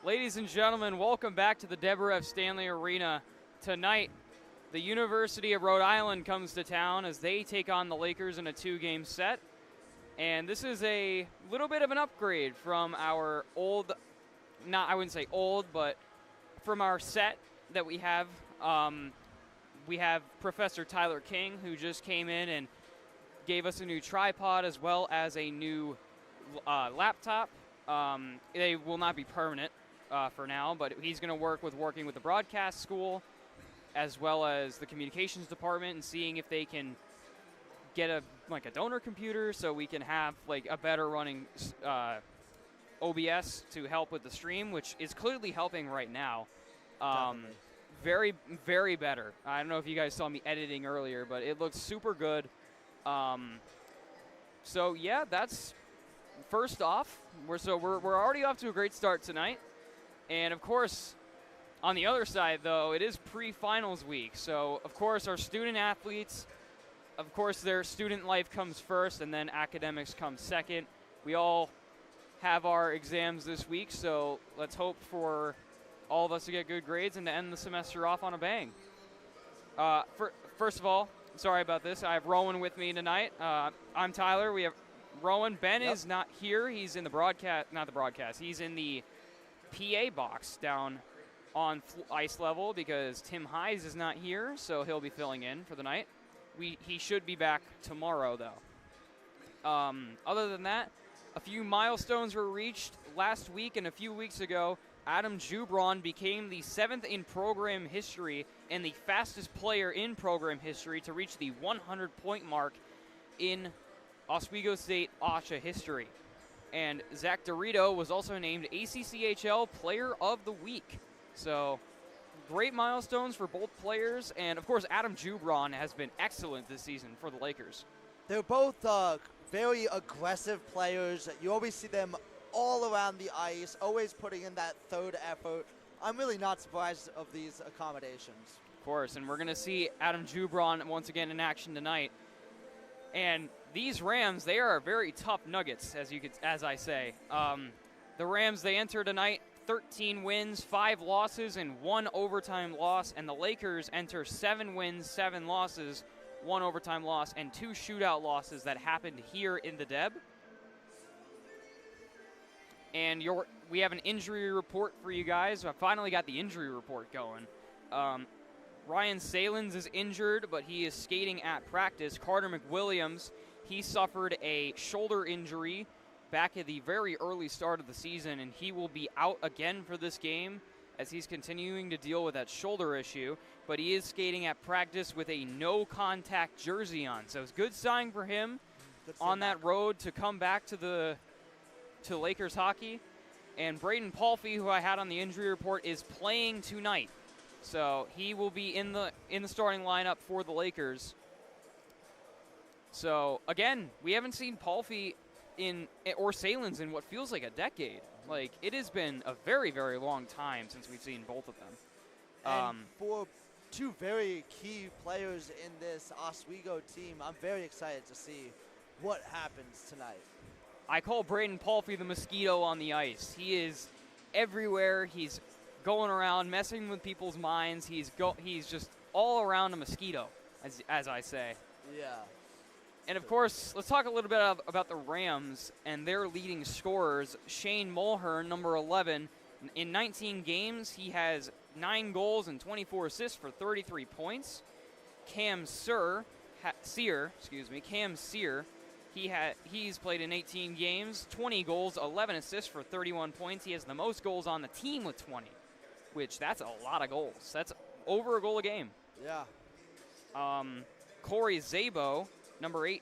Ladies and gentlemen, welcome back to the Deborah F. Stanley Arena. Tonight, the University of Rhode Island comes to town as they take on the Lakers in a 2-game set. And this is a little bit of an upgrade from our old, I wouldn't say old, but from our set that we have. We have Professor Tyler King, who just came in and gave us a new tripod as well as a new laptop. They will not be permanent for now, but he's going to working with the broadcast school as well as the communications department and seeing if they can get a donor computer so we can have a better running OBS to help with the stream, which is clearly helping right now. Very, very better. I don't know if you guys saw me editing earlier, but it looks super good. So yeah, that's first off. We're already off to a great start tonight, and of course, on the other side though, it is pre-finals week. So of course, our student athletes, of course, their student life comes first, and then academics comes second. We all have our exams this week, so let's hope for all of us to get good grades and to end the semester off on a bang. First of all, sorry about this. I have Rowan with me tonight. I'm Tyler. We have Rowan. Ben is not here. He's in the broadcast. He's in the PA box down on ice level because Tim Hayes is not here, so he'll be filling in for the night. He should be back tomorrow, though. Other than that, a few milestones were reached last week and a few weeks ago. Adam Jubron became the 7th in program history and the fastest player in program history to reach the 100-point mark in Oswego State ACHA history. And Zach Dorito was also named ACCHL Player of the Week. So great milestones for both players. And, of course, Adam Jubron has been excellent this season for the Lakers. They're both very aggressive players. You always see them all around the ice, always putting in that third effort. I'm really not surprised of these accommodations. Of course, and we're going to see Adam Jubron once again in action tonight. And these Rams, they are very tough nuggets, as I say. The Rams, they enter tonight 13 wins, 5 losses, and 1 overtime loss. And the Lakers enter 7 wins, 7 losses, 1 overtime loss, and 2 shootout losses that happened here in the Deb. And we have an injury report for you guys. I finally got the injury report going. Ryan Salins is injured, but he is skating at practice. Carter McWilliams, he suffered a shoulder injury back at the very early start of the season, and he will be out again for this game as he's continuing to deal with that shoulder issue. But he is skating at practice with a no-contact jersey on. So it's a good sign for him on that road to come back to Lakers hockey. And Braden Palfy, who I had on the injury report, is playing tonight. So he will be in the starting lineup for the Lakers. So again, we haven't seen Palfy or Salins in what feels like a decade. It has been a very, very long time since we've seen both of them. And for two very key players in this Oswego team, I'm very excited to see what happens tonight. I call Braden Palfy the mosquito on the ice. He is everywhere. He's going around, messing with people's minds. He's just all around a mosquito, as I say. Yeah. And, of course, let's talk a little bit about the Rams and their leading scorers. Shane Mulhern, number 11. In 19 games, he has 9 goals and 24 assists for 33 points. Cam Sear, he's played in 18 games, 20 goals, 11 assists for 31 points. He has the most goals on the team with 20, which that's a lot of goals. That's over a goal a game. Yeah. Corey Szabo, number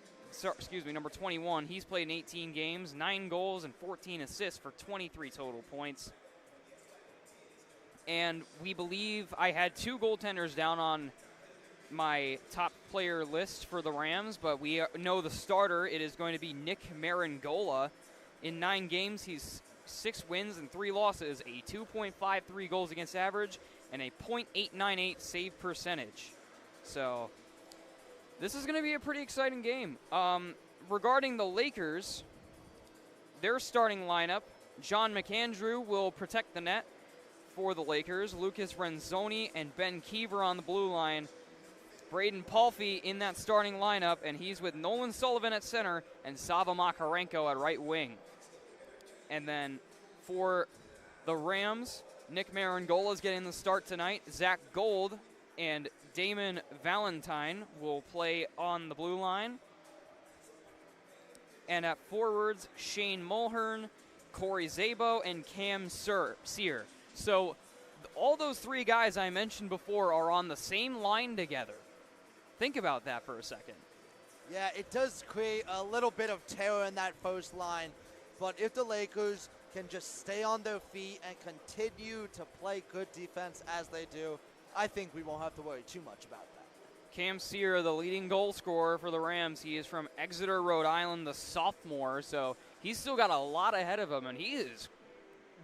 21, he's played in 18 games, 9 goals and 14 assists for 23 total points. And we believe I had 2 goaltenders down on my top player list for the Rams, but we know the starter. It is going to be Nick Maringola. In 9 games, he's 6 wins and 3 losses, a 2.53 goals against average, and a .898 save percentage. So this is going to be a pretty exciting game. Regarding the Lakers, their starting lineup John McAndrew will protect the net for the Lakers. Lucas Renzoni and Ben Kiever on the blue line. Braden Palfy in that starting lineup, and he's with Nolan Sullivan at center and Sava Makarenko at right wing. And then for the Rams, Nick Marangola is getting the start tonight. Zach Gold and Damon Valentine will play on the blue line. And at forwards, Shane Mulhern, Corey Zabo, and Cam Sear. So all those three guys I mentioned before are on the same line together. Think about that for a second. Yeah, it does create a little bit of terror in that first line. But if the Lakers can just stay on their feet and continue to play good defense as they do, I think we won't have to worry too much about that. Cam Sear, the leading goal scorer for the Rams. He is from Exeter, Rhode Island, the sophomore. So he's still got a lot ahead of him, and he is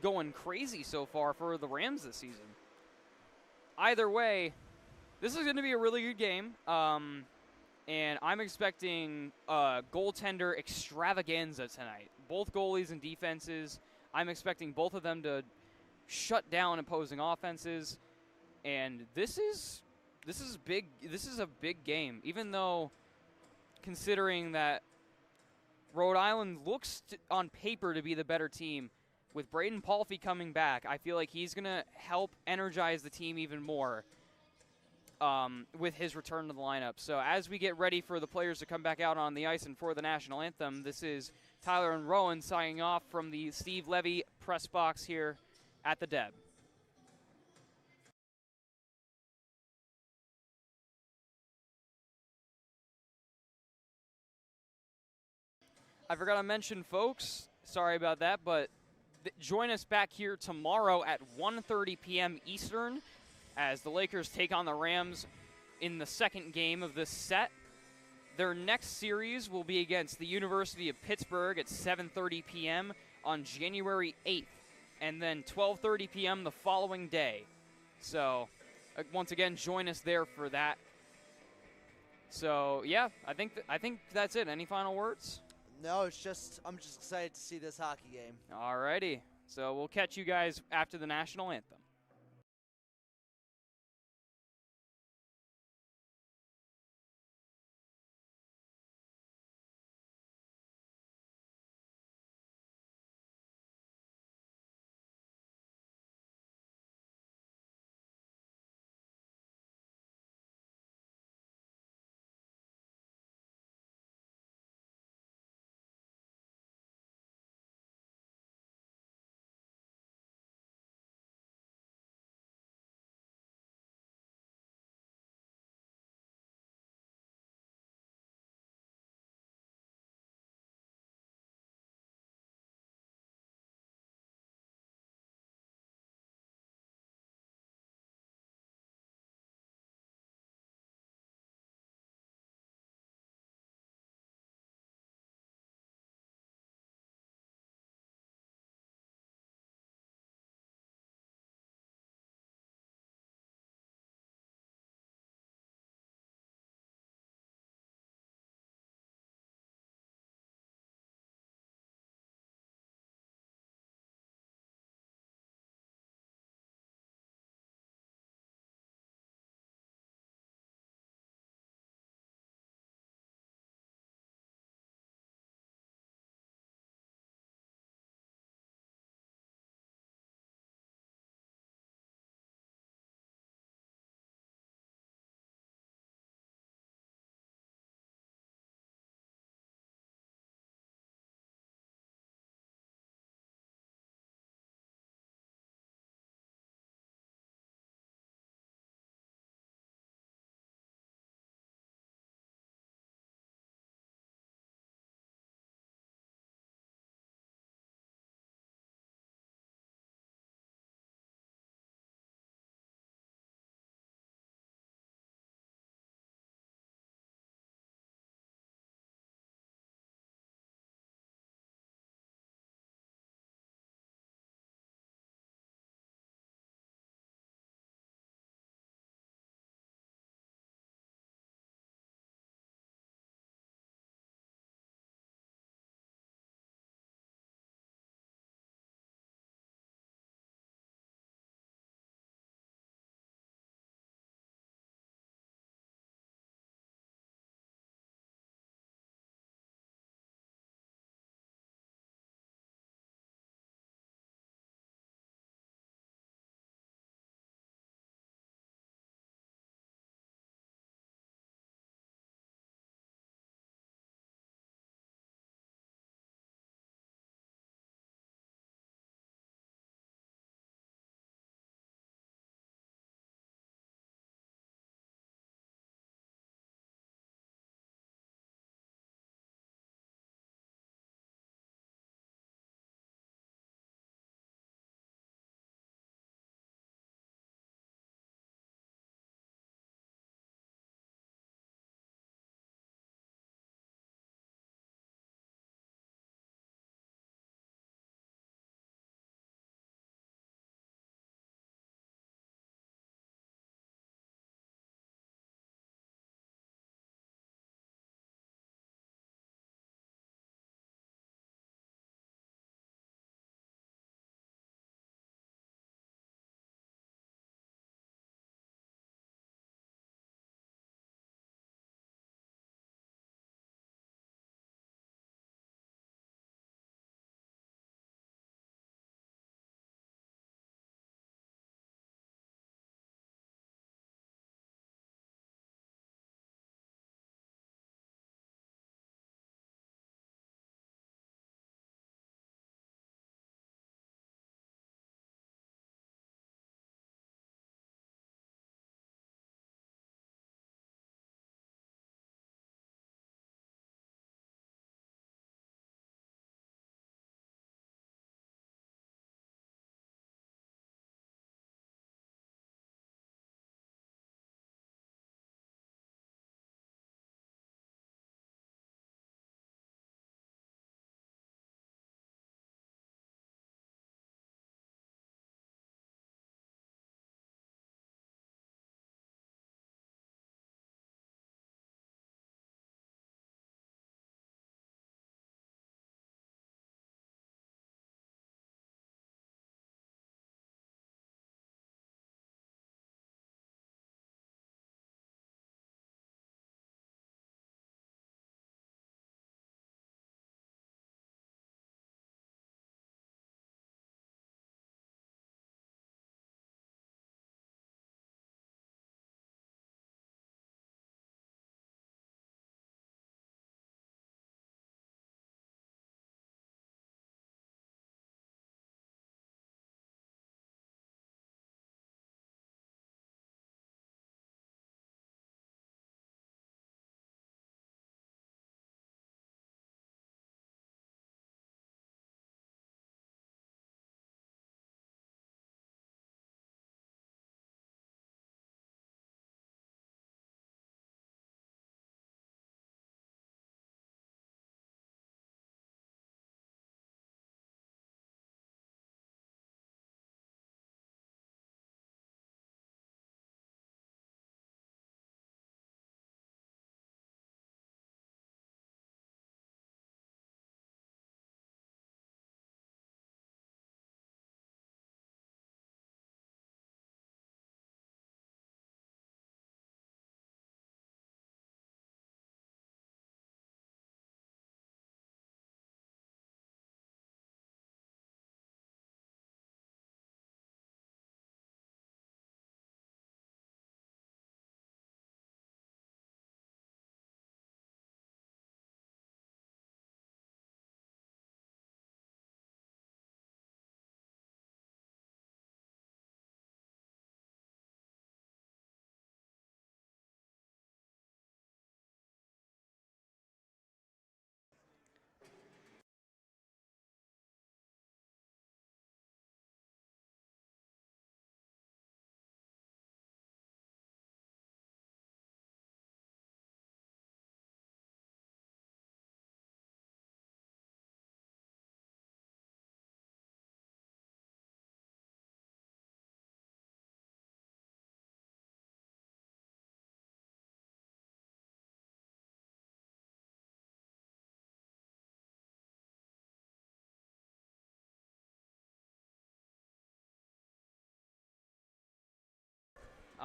going crazy so far for the Rams this season. Either way, this is going to be a really good game, and I'm expecting goaltender extravaganza tonight. Both goalies and defenses, I'm expecting both of them to shut down opposing offenses, and this is big. This is a big game, even though considering that Rhode Island looks on paper to be the better team. With Braden Palfy coming back, I feel like he's going to help energize the team even more. With his return to the lineup. So as we get ready for the players to come back out on the ice and for the national anthem, this is Tyler and Rowan signing off from the Steve Levy press box here at the Deb. I forgot to mention, folks, sorry about that, but join us back here tomorrow at 1:30 p.m. Eastern as the Lakers take on the Rams in the second game of this set. Their next series will be against the University of Pittsburgh at 7:30 p.m. on January 8th, and then 12:30 p.m. the following day. So, once again, join us there for that. So, yeah, I think that's it. Any final words? No, I'm just excited to see this hockey game. All righty. So we'll catch you guys after the national anthem.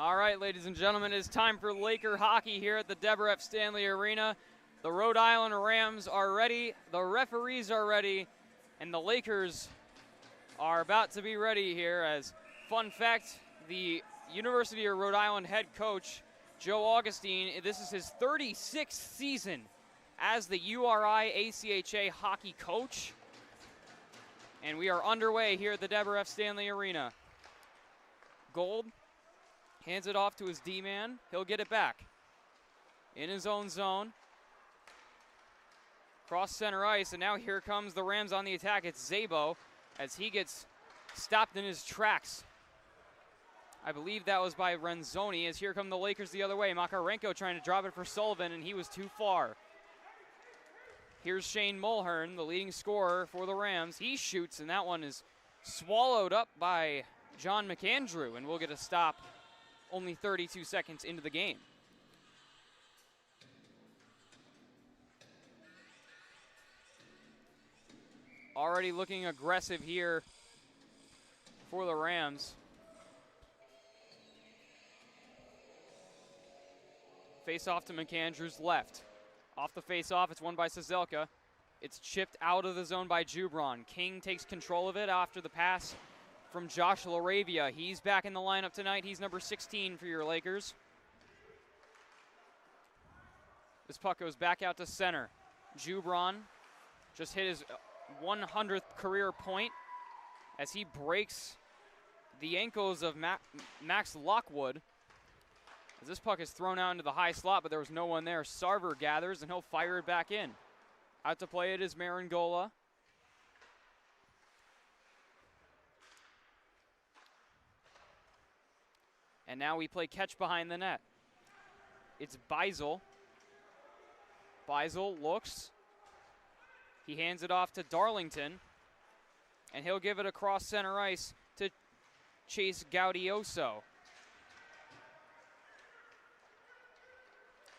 All right, ladies and gentlemen, it's time for Laker hockey here at the Deborah F. Stanley Arena. The Rhode Island Rams are ready, the referees are ready, and the Lakers are about to be ready here. As fun fact, the University of Rhode Island head coach, Joe Augustine, this is his 36th season as the URI ACHA hockey coach. And we are underway here at the Deborah F. Stanley Arena. Gold hands it off to his D-man. He'll get it back in his own zone. Cross center ice, and now here comes the Rams on the attack. It's Szabo as he gets stopped in his tracks. I believe that was by Renzoni, as here come the Lakers the other way. Makarenko trying to drop it for Sullivan, and he was too far. Here's Shane Mulhern, the leading scorer for the Rams. He shoots, and that one is swallowed up by John McAndrew, and we'll get a stop only 32 seconds into the game. Already looking aggressive here for the Rams. Face-off to McAndrew's left. Off the face-off, it's won by Sazelka. It's chipped out of the zone by Jubron. King takes control of it after the pass from Josh Laravia. He's back in the lineup tonight. He's number 16 for your Lakers. This puck goes back out to center. Jubron just hit his 100th career point as he breaks the ankles of Max Lockwood. As this puck is thrown out into the high slot, but there was no one there. Sarver gathers, and he'll fire it back in. Out to play it is Marangola. And now we play catch behind the net. It's Beisel. Beisel looks. He hands it off to Darlington, and he'll give it across center ice to Chase Gaudioso.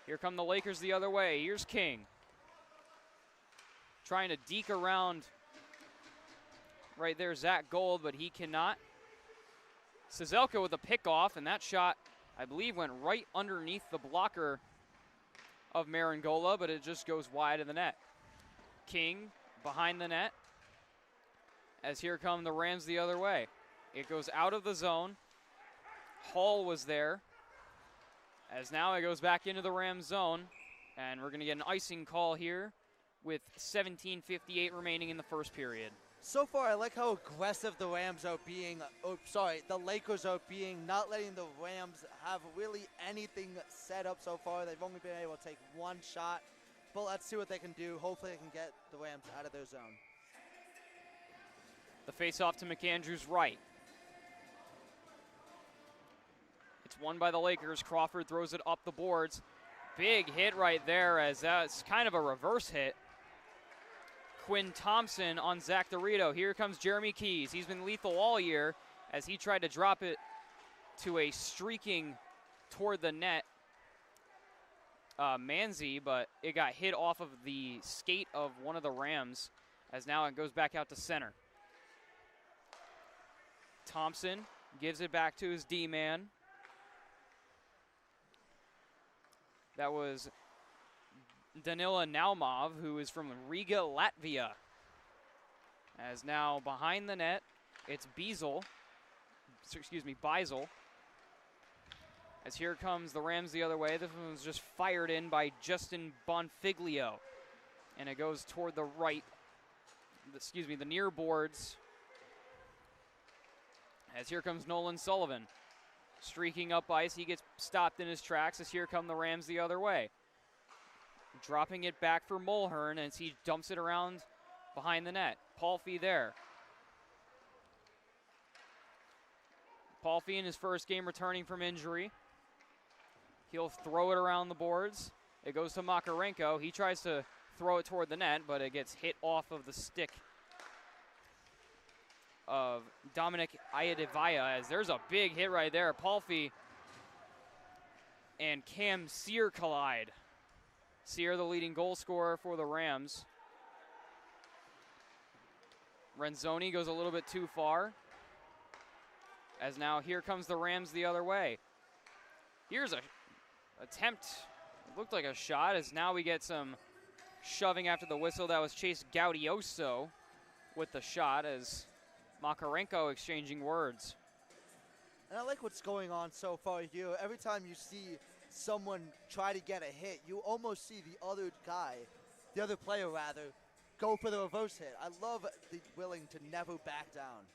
Here come the Lakers the other way. Here's King. Trying to deke around right there, Zach Gold, but he cannot. Sazelka with a pick-off, and that shot, I believe, went right underneath the blocker of Marangola, but it just goes wide of the net. King behind the net, as here come the Rams the other way. It goes out of the zone. Hall was there, as now it goes back into the Rams zone, and we're going to get an icing call here with 17:58 remaining in the first period. So far, I like how aggressive the Rams are being. The Lakers are being, not letting the Rams have really anything set up so far. They've only been able to take one shot, but let's see what they can do. Hopefully, they can get the Rams out of their zone. The face-off to McAndrew's right. It's won by the Lakers. Crawford throws it up the boards. Big hit right there, as that's kind of a reverse hit. Quinn Thompson on Zach Dorito. Here comes Jeremy Keys. He's been lethal all year as he tried to drop it to a streaking toward the net Manzi, but it got hit off of the skate of one of the Rams, as now it goes back out to center. Thompson gives it back to his D-man. That was Danila Naumov, who is from Riga, Latvia. As now behind the net, it's Beisel. As here comes the Rams the other way. This one was just fired in by Justin Bonfiglio. And it goes toward the right, the near boards. As here comes Nolan Sullivan. Streaking up ice, he gets stopped in his tracks as here come the Rams the other way. Dropping it back for Mulhern as he dumps it around behind the net. Palfy there. Palfy in his first game returning from injury. He'll throw it around the boards. It goes to Makarenko. He tries to throw it toward the net, but it gets hit off of the stick of Dominic Ayadevaya, as there's a big hit right there. Palfy and Cam Sear collide. Sear, the leading goal scorer for the Rams. Renzoni goes a little bit too far, as now here comes the Rams the other way. Here's a attempt. It looked like a shot, as now we get some shoving after the whistle. That was Chase Gaudioso with the shot, as Makarenko exchanging words. And I like what's going on so far here. Every time you see someone try to get a hit, you almost see the other guy, the other player rather, go for the reverse hit. I love the willing to never back down.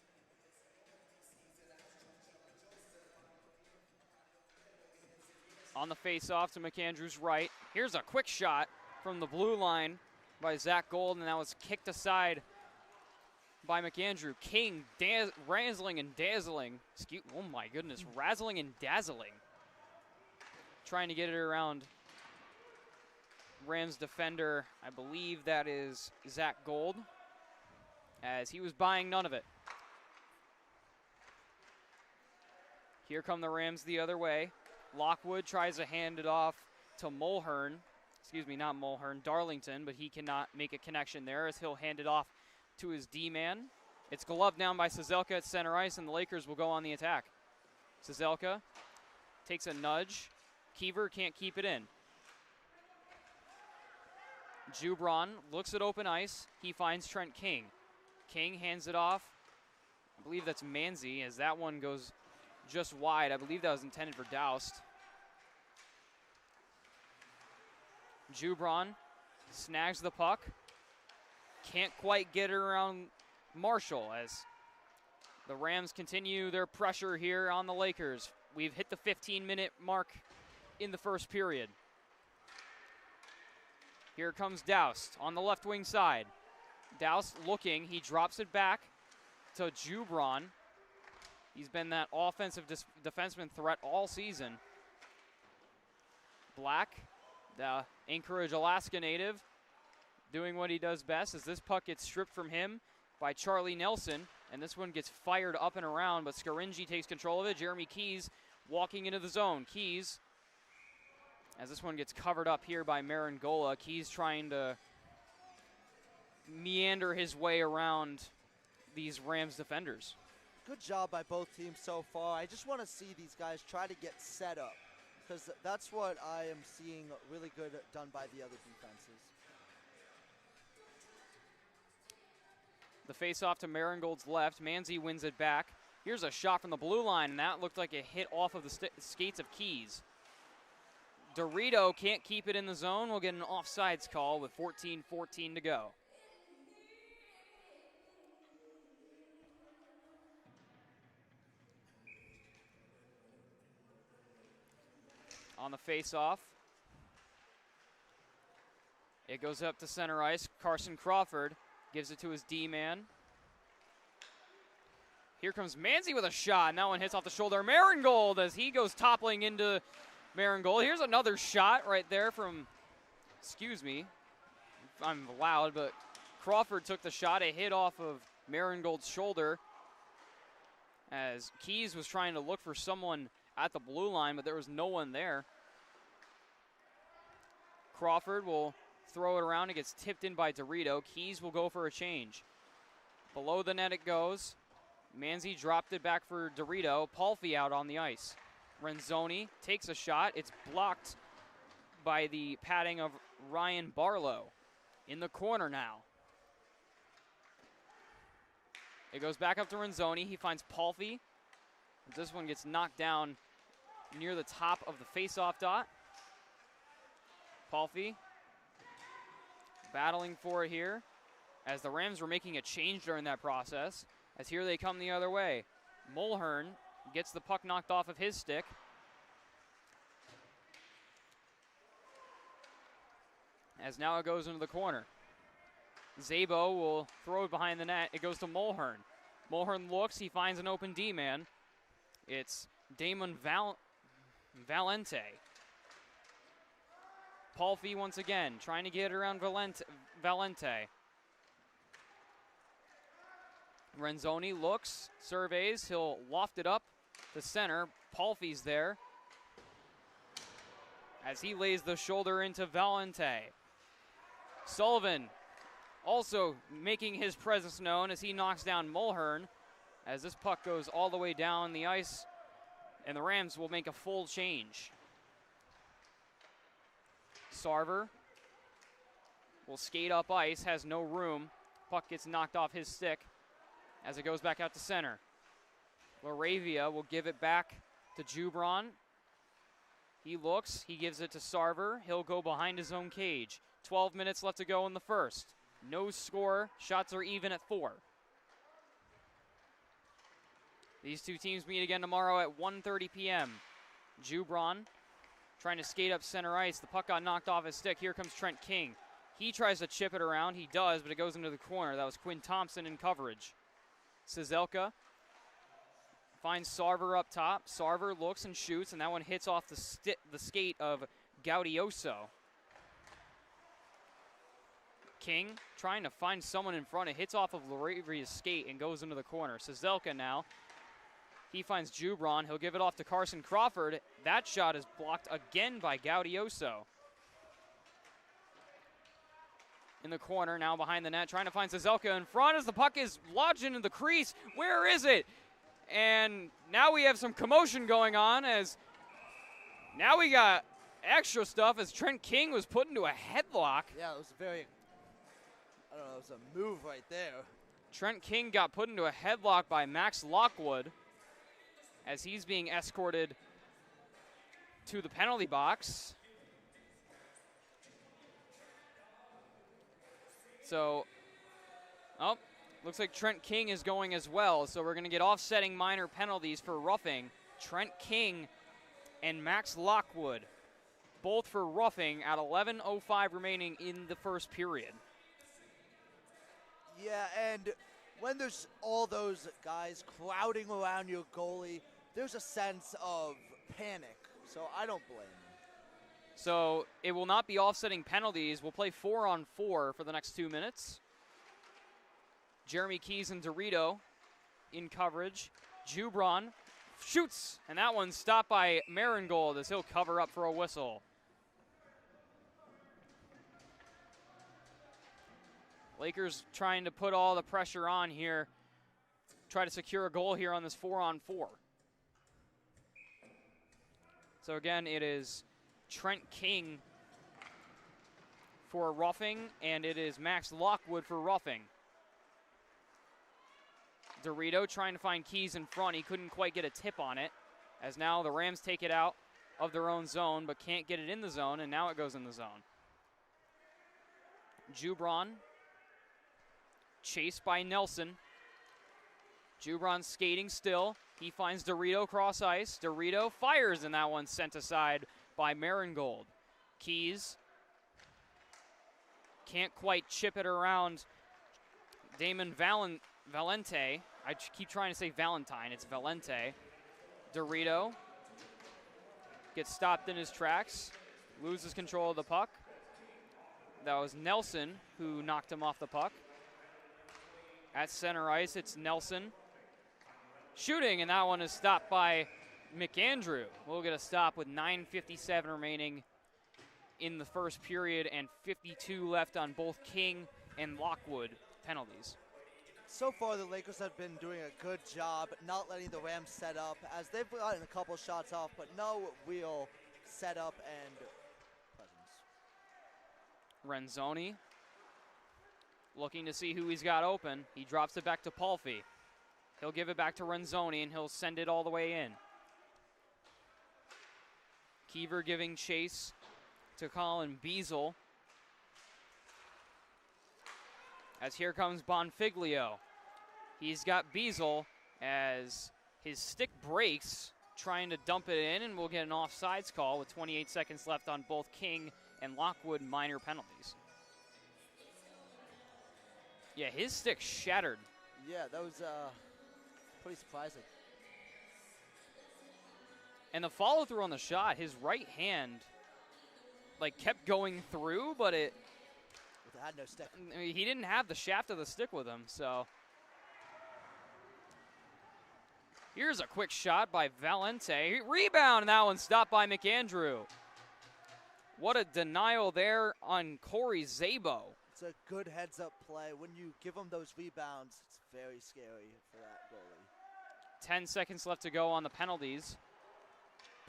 On the face-off to McAndrew's right. Here's a quick shot from the blue line by Zach Gold, and that was kicked aside by McAndrew. King razzling and dazzling. Oh my goodness, razzling and dazzling. Trying to get it around Rams defender. I believe that is Zach Gold, as he was buying none of it. Here come the Rams the other way. Lockwood tries to hand it off to Mulhern. Excuse me, not Mulhern, Darlington, but he cannot make a connection there, as he'll hand it off to his D-man. It's gloved down by Cizelka at center ice, and the Lakers will go on the attack. Cizelka takes a nudge. Keever can't keep it in. Jubron looks at open ice. He finds Trent King. King hands it off. I believe that's Manzi, as that one goes just wide. I believe that was intended for Doust. Jubron snags the puck. Can't quite get it around Marshall, as the Rams continue their pressure here on the Lakers. We've hit the 15-minute mark in the first period. Here comes Doust on the left wing side. Doust looking, he drops it back to Jubron. He's been that offensive defenseman threat all season. Black, the Anchorage, Alaska native, doing what he does best, as this puck gets stripped from him by Charlie Nelson, and this one gets fired up and around, but Scaringi takes control of it. Jeremy Keys walking into the zone. Keys, as this one gets covered up here by Marangola. Keys trying to meander his way around these Rams defenders. Good job by both teams so far. I just want to see these guys try to get set up, because that's what I am seeing really good done by the other defenses. The face-off to Maringold's left. Manzi wins it back. Here's a shot from the blue line, and that looked like a hit off of the skates of Keys. Dorito can't keep it in the zone. We'll get an offsides call with 14:14 to go. On the face-off, it goes up to center ice. Carson Crawford gives it to his D-man. Here comes Manzi with a shot, and that one hits off the shoulder. Maringold, as he goes toppling into Maringold. Here's another shot right there from, excuse me, I'm loud, but Crawford took the shot. It hit off of Maringold's shoulder, as Keys was trying to look for someone at the blue line, but there was no one there. Crawford will throw it around. It gets tipped in by Dorito. Keys will go for a change. Below the net it goes. Manzi dropped it back for Dorito. Palfy out on the ice. Renzoni takes a shot. It's blocked by the padding of Ryan Barlow. In the corner now. It goes back up to Renzoni. He finds Palfy. This one gets knocked down near the top of the face-off dot. Palfy battling for it here, as the Rams were making a change during that process, as here they come the other way. Mulhern gets the puck knocked off of his stick. As now it goes into the corner. Zabo will throw it behind the net. It goes to Mulhern. Mulhern looks, he finds an open D-man. It's Damon Valente. Palfy once again, trying to get around Valente. Renzoni looks, surveys, he'll loft it up the center. Palfy's there, as he lays the shoulder into Valente. Sullivan also making his presence known as he knocks down Mulhern, as this puck goes all the way down the ice, and the Rams will make a full change. Sarver will skate up ice, has no room. Puck gets knocked off his stick as it goes back out to center. Laravia will give it back to Jubron. He looks, he gives it to Sarver. He'll go behind his own cage. 12 minutes left to go in the first. No score, shots are even at 4. These two teams meet again tomorrow at 1:30 p.m. Jubron trying to skate up center ice. The puck got knocked off his stick. Here comes Trent King. He tries to chip it around. He does, but it goes into the corner. That was Quinn Thompson in coverage. Cizelka finds Sarver up top. Sarver looks and shoots, and that one hits off the skate of Gaudioso. King trying to find someone in front. It hits off of Laravia's skate and goes into the corner. Cizelka now. He finds Jubron. He'll give it off to Carson Crawford. That shot is blocked again by Gaudioso. In the corner, now behind the net, trying to find Cizelka in front as the puck is lodged into the crease. Where is it? And now we have some commotion going on as now we got extra stuff as Trent King was put into a headlock. Yeah, it was it was a move right there. Trent King got put into a headlock by Max Lockwood as he's being escorted to the penalty box. So, looks like Trent King is going as well. So we're going to get offsetting minor penalties for roughing. Trent King and Max Lockwood, both for roughing at 11:05 remaining in the first period. Yeah, and when there's all those guys crowding around your goalie, there's a sense of panic. So I don't blame him. So it will not be offsetting penalties. We'll play 4-on-4 for the next 2 minutes. Jeremy Keys and Dorito in coverage. Jubron shoots, and that one's stopped by Maringold as he'll cover up for a whistle. Lakers trying to put all the pressure on here, try to secure a goal here on this 4-on-4. So again, it is Trent King for roughing, and it is Max Lockwood for roughing. Dorito trying to find Keys in front. He couldn't quite get a tip on it, as now the Rams take it out of their own zone, but can't get it in the zone, and now it goes in the zone. Jubron chased by Nelson. Jubron skating still. He finds Dorito cross ice. Dorito fires, and that one sent aside by Maringold. Keys can't quite chip it around Damon Valente. I keep trying to say Valentine. It's Valente. Dorito gets stopped in his tracks, loses control of the puck. That was Nelson who knocked him off the puck. At center ice, it's Nelson shooting, and that one is stopped by McAndrew. We'll get a stop with 9:57 remaining in the first period and 52 left on both King and Lockwood penalties. So far, the Lakers have been doing a good job not letting the Rams set up, as they've gotten a couple shots off, but no real setup and presence. Renzoni looking to see who he's got open. He drops it back to Palfy. He'll give it back to Renzoni, and he'll send it all the way in. Keever giving chase to Colin Beazle. As here comes Bonfiglio. He's got Beazle as his stick breaks, trying to dump it in, and we'll get an offsides call with 28 seconds left on both King and Lockwood minor penalties. Yeah, his stick shattered. Yeah, that was pretty surprising. And the follow through on the shot, his right hand kept going through, but it had no stick. I mean, he didn't have the shaft of the stick with him, so. Here's a quick shot by Valente. Rebound, and that one stopped by McAndrew. What a denial there on Corey Szabo. It's a good heads-up play. When you give him those rebounds, it's very scary for that goalie. 10 seconds left to go on the penalties.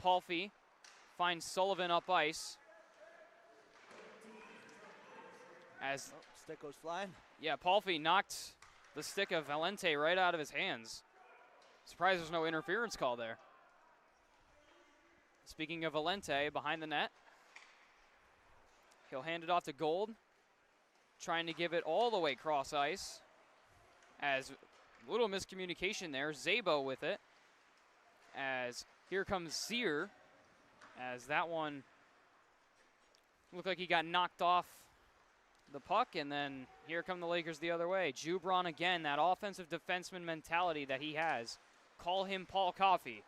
Palfy finds Sullivan up ice. As stick goes flying. Yeah, Palfi knocked the stick of Valente right out of his hands. Surprised there's no interference call there. Speaking of Valente, behind the net. He'll hand it off to Gold, trying to give it all the way cross ice. As a little miscommunication there, Zabo with it. As here comes Zier, as that one looked like he got knocked off the puck, and then here come the Lakers the other way. Jubron again, that offensive defenseman mentality that he has. Call him Paul Coffey.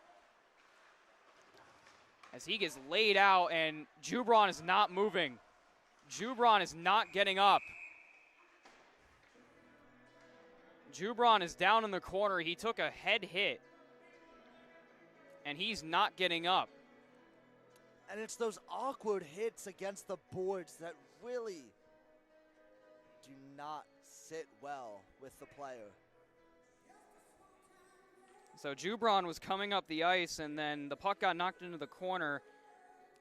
As he gets laid out, and Jubron is not moving. Jubron is not getting up. Jubron is down in the corner. He took a head hit, and he's not getting up. And it's those awkward hits against the boards that really do not sit well with the player. So Jubron was coming up the ice, and then the puck got knocked into the corner,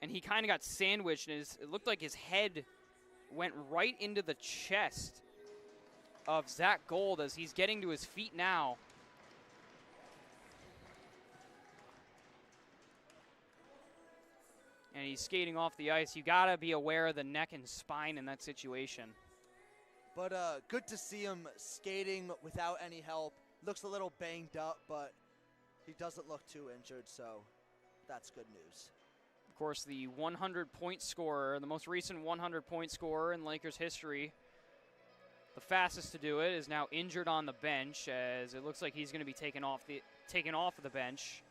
and he kind of got sandwiched, and it looked like his head went right into the chest of Zach Gold as he's getting to his feet now. And he's skating off the ice. You gotta be aware of the neck and spine in that situation. But good to see him skating without any help. Looks a little banged up, but he doesn't look too injured, so that's good news. Of course, the 100-point scorer, the most recent 100-point scorer in Lakers history, the fastest to do it, is now injured on the bench, as it looks like he's going to be taken off of the bench.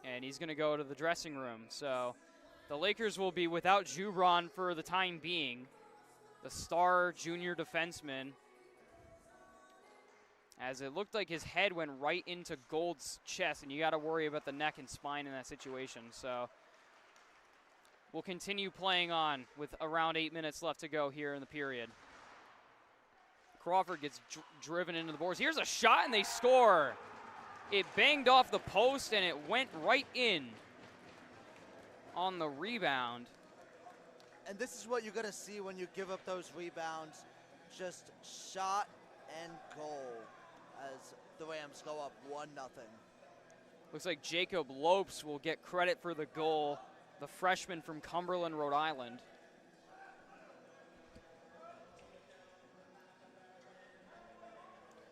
And he's going to go to the dressing room. So the Lakers will be without Jubron for the time being, the star junior defenseman, as it looked like his head went right into Gold's chest, and you got to worry about the neck and spine in that situation. So we'll continue playing on with around 8 minutes left to go here in the period. Crawford gets driven into the boards. Here's a shot, and they score. It banged off the post, and it went right in on the rebound. And this is what you're going to see when you give up those rebounds. Just shot and goal as the Rams go up 1-0. Looks like Jacob Lopes will get credit for the goal, the freshman from Cumberland, Rhode Island.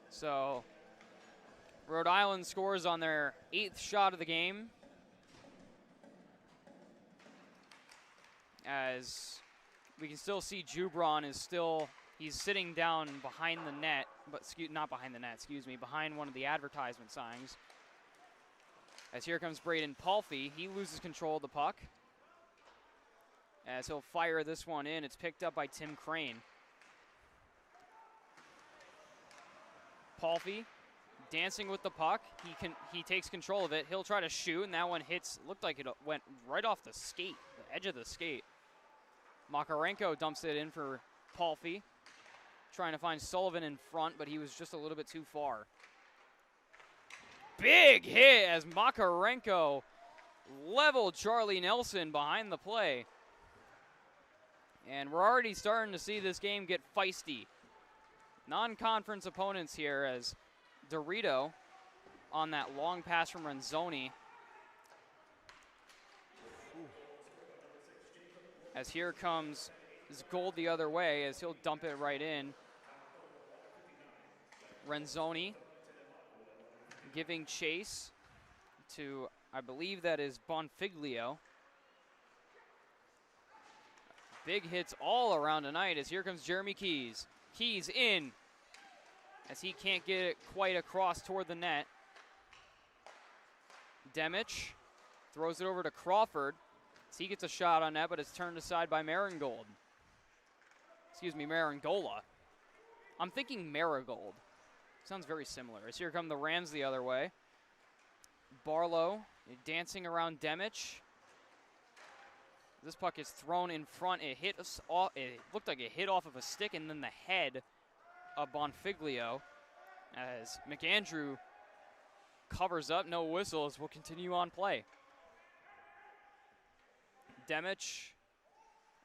So Rhode Island scores on their 8th shot of the game, as we can still see Jubron is still, he's sitting down behind the net, but not behind the net, excuse me, behind one of the advertisement signs. As here comes Braden Palfi, he loses control of the puck, as he'll fire this one in. It's picked up by Tim Crane. Palfi dancing with the puck. He takes control of it. He'll try to shoot, and that one hits, looked like it went right off the skate, the edge of the skate. Makarenko dumps it in for Palfi, trying to find Sullivan in front, but he was just a little bit too far. Big hit as Makarenko leveled Charlie Nelson behind the play. And we're already starting to see this game get feisty. Non-conference opponents here, as Dorito on that long pass from Renzoni. As here comes Gold the other way, as he'll dump it right in. Renzoni giving chase to, I believe that is Bonfiglio. Big hits all around tonight, as here comes Jeremy Keys. Keys in, as he can't get it quite across toward the net. Demich throws it over to Crawford, as he gets a shot on net, but it's turned aside by Maringold. Excuse me, Maringola. I'm thinking Marigold. Sounds very similar. As here come the Rams the other way. Barlow dancing around Demich. This puck is thrown in front. It hit us off. It looked like it hit off of a stick and then the head of Bonfiglio. As McAndrew covers up, no whistles. We'll continue on play. Demich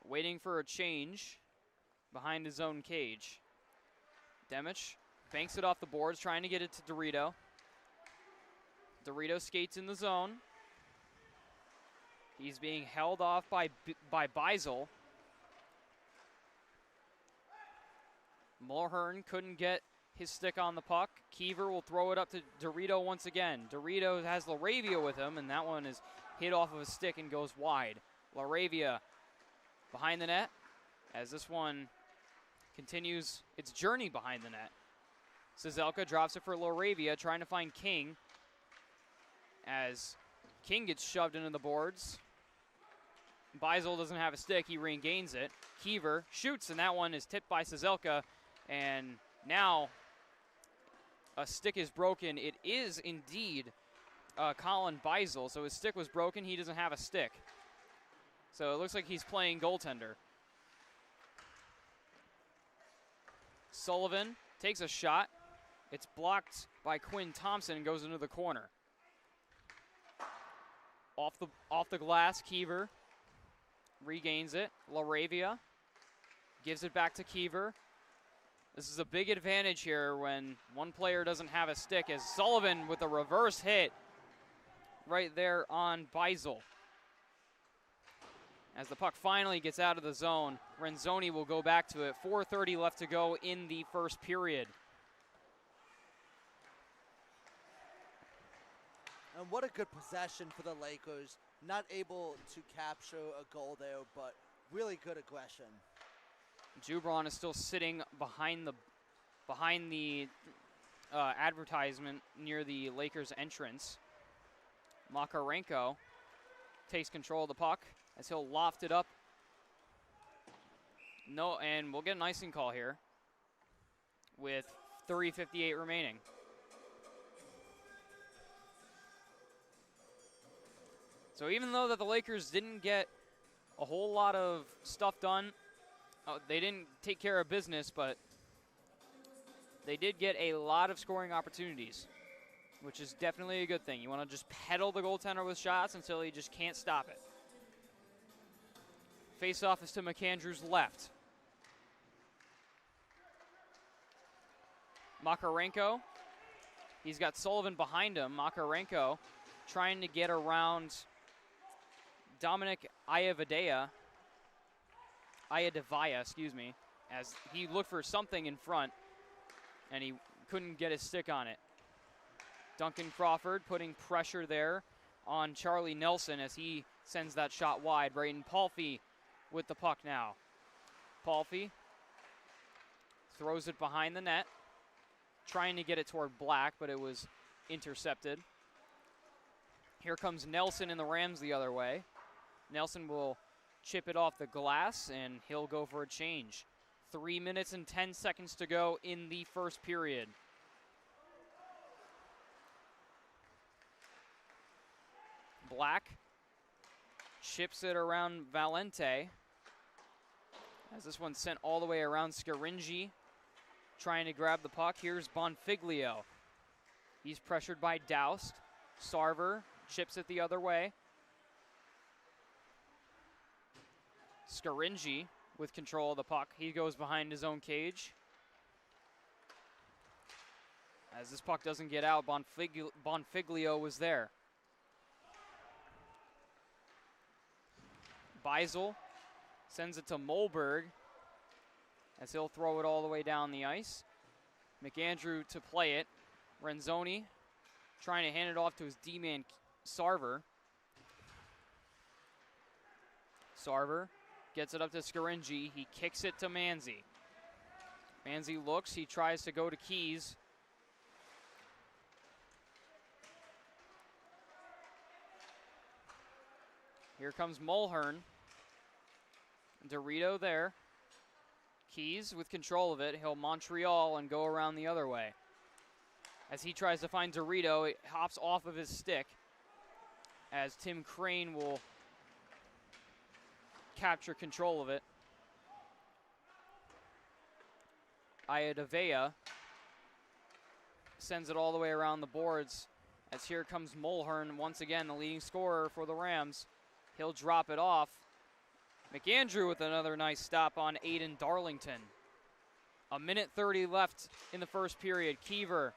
waiting for a change behind his own cage. Demich banks it off the boards, trying to get it to Dorito. Dorito skates in the zone. He's being held off by Beisel. Mulhern couldn't get his stick on the puck. Kiever will throw it up to Dorito once again. Dorito has LaRavia with him, and that one is hit off of a stick and goes wide. LaRavia behind the net as this one continues its journey behind the net. Cizelka drops it for LaRavia, trying to find King as King gets shoved into the boards. Beisel doesn't have a stick. He regains it. Kiever shoots, and that one is tipped by Cizelka, and now a stick is broken. It is indeed Colin Beisel, so his stick was broken. He doesn't have a stick. So it looks like he's playing goaltender. Sullivan takes a shot. It's blocked by Quinn Thompson and goes into the corner. Off the glass, Kiever regains it. LaRavia gives it back to Kiever. This is a big advantage here when one player doesn't have a stick, as Sullivan with a reverse hit right there on Beisel. As the puck finally gets out of the zone, Renzoni will go back to it. 4:30 left to go in the first period. And what a good possession for the Lakers. Not able to capture a goal there, but really good aggression. Jubron is still sitting behind the advertisement near the Lakers entrance. Makarenko takes control of the puck as he'll loft it up. No, and we'll get an icing call here with 3:58 remaining. So even though that the Lakers didn't get a whole lot of stuff done, they didn't take care of business, but they did get a lot of scoring opportunities, which is definitely a good thing. You want to just pedal the goaltender with shots until he just can't stop it. Face-off is to McAndrew's left. Makarenko, he's got Sullivan behind him. Makarenko trying to get around Dominic Iadevaya, as he looked for something in front, and he couldn't get his stick on it. Duncan Crawford putting pressure there on Charlie Nelson as he sends that shot wide. Braden Palfy with the puck now. Palfy throws it behind the net, trying to get it toward Black, but it was intercepted. Here comes Nelson in the Rams the other way. Nelson will chip it off the glass, and he'll go for a change. 3 minutes and 10 seconds to go in the first period. Black chips it around Valente, as this one's sent all the way around Scaringi, trying to grab the puck. Here's Bonfiglio. He's pressured by Doust. Sarver chips it the other way. Scaringi with control of the puck. He goes behind his own cage. As this puck doesn't get out, Bonfiglio was there. Beisel sends it to Molberg as he'll throw it all the way down the ice. McAndrew to play it. Renzoni trying to hand it off to his D-man, Sarver. Sarver gets it up to Scaringi. He kicks it to Manzi. Manzi looks. He tries to go to Keys. Here comes Mulhern. Dorito there. Keys with control of it. He'll Montreal and go around the other way. As he tries to find Dorito, it hops off of his stick, as Tim Crane will capture control of it. Iadevaya sends it all the way around the boards, as here comes Mulhern once again, the leading scorer for the Rams. He'll drop it off McAndrew with another nice stop on Aiden Darlington. A minute 30 left in the first period. Kiever,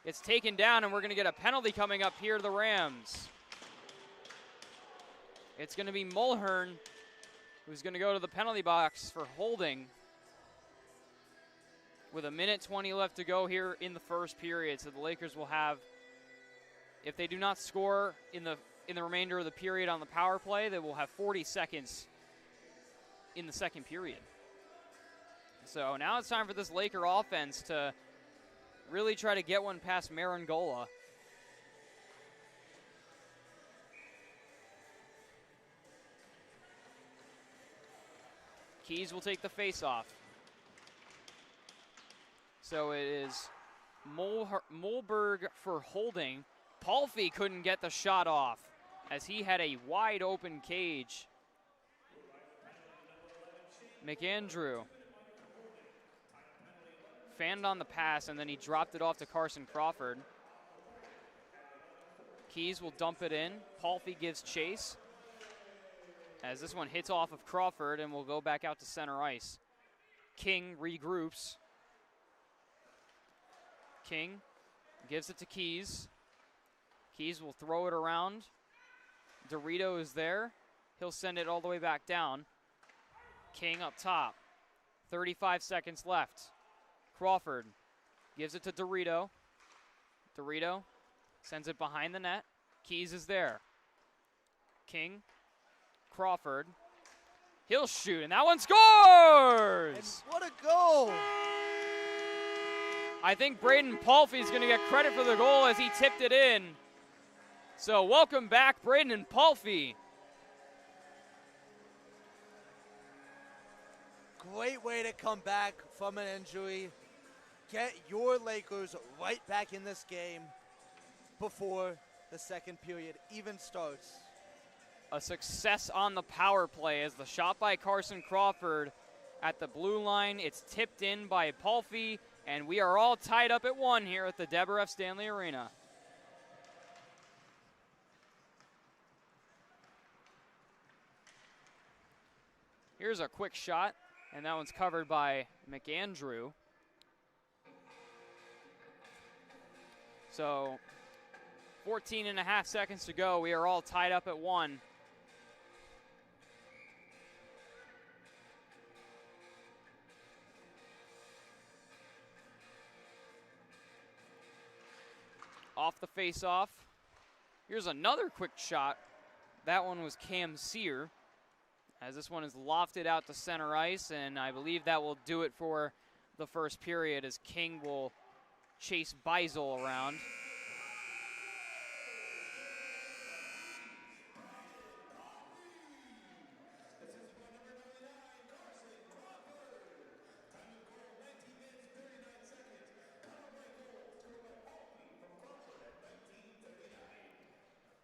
it's taken down, and we're going to get a penalty coming up here to the Rams. It's going to be Mulhern who's going to go to the penalty box for holding with a minute 20 left to go here in the first period. So the Lakers will have, if they do not score in the remainder of the period on the power play, they will have 40 seconds in the second period. So now it's time for this Laker offense to really try to get one past Marangola. Keys will take the face-off. So it is Mulberg for holding. Palfy couldn't get the shot off as he had a wide open cage. McAndrew fanned on the pass, and then he dropped it off to Carson Crawford. Keys will dump it in. Palfy gives chase as this one hits off of Crawford and will go back out to center ice. King regroups. King gives it to Keys. Keys will throw it around. Dorito is there. He'll send it all the way back down. King up top. 35 seconds left. Crawford gives it to Dorito. Dorito sends it behind the net. Keys is there. King, Crawford. He'll shoot, and that one scores! And what a goal! I think Braden Palfy is going to get credit for the goal as he tipped it in. So welcome back, Braden and Palfy. Great way to come back from an injury. Get your Lakers right back in this game before the second period even starts. A success on the power play as the shot by Carson Crawford at the blue line. It's tipped in by Palfy, and we are all tied up at 1 here at the Deborah F. Stanley Arena. Here's a quick shot, and that one's covered by McAndrew. So 14 and a half seconds to go. We are all tied up at 1. Off the face-off. Here's another quick shot. That one was Cam Sear, as this one is lofted out to center ice, and I believe that will do it for the first period as King will chase Beisel around.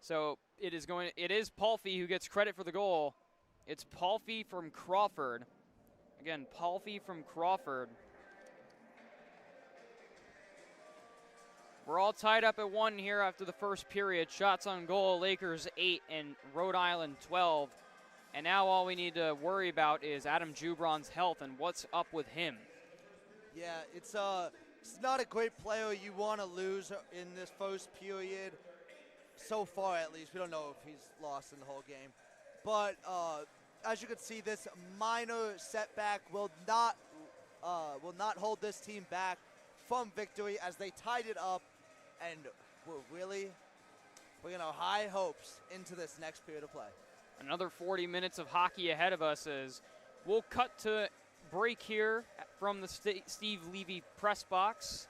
So it is Palfy who gets credit for the goal. It's Palfy from Crawford. Again, Palfy from Crawford. We're all tied up at 1 here after the first period. Shots on goal, Lakers 8 and Rhode Island 12. And now all we need to worry about is Adam Jubron's health and what's up with him. Yeah, it's not a great player you want to lose in this first period. So far, at least. We don't know if he's lost in the whole game. But as you can see, this minor setback will not hold this team back from victory as they tied it up, and we're bringing our high hopes into this next period of play. Another 40 minutes of hockey ahead of us as we'll cut to break here from the Steve Levy press box,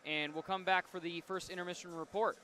and we'll come back for the first intermission report.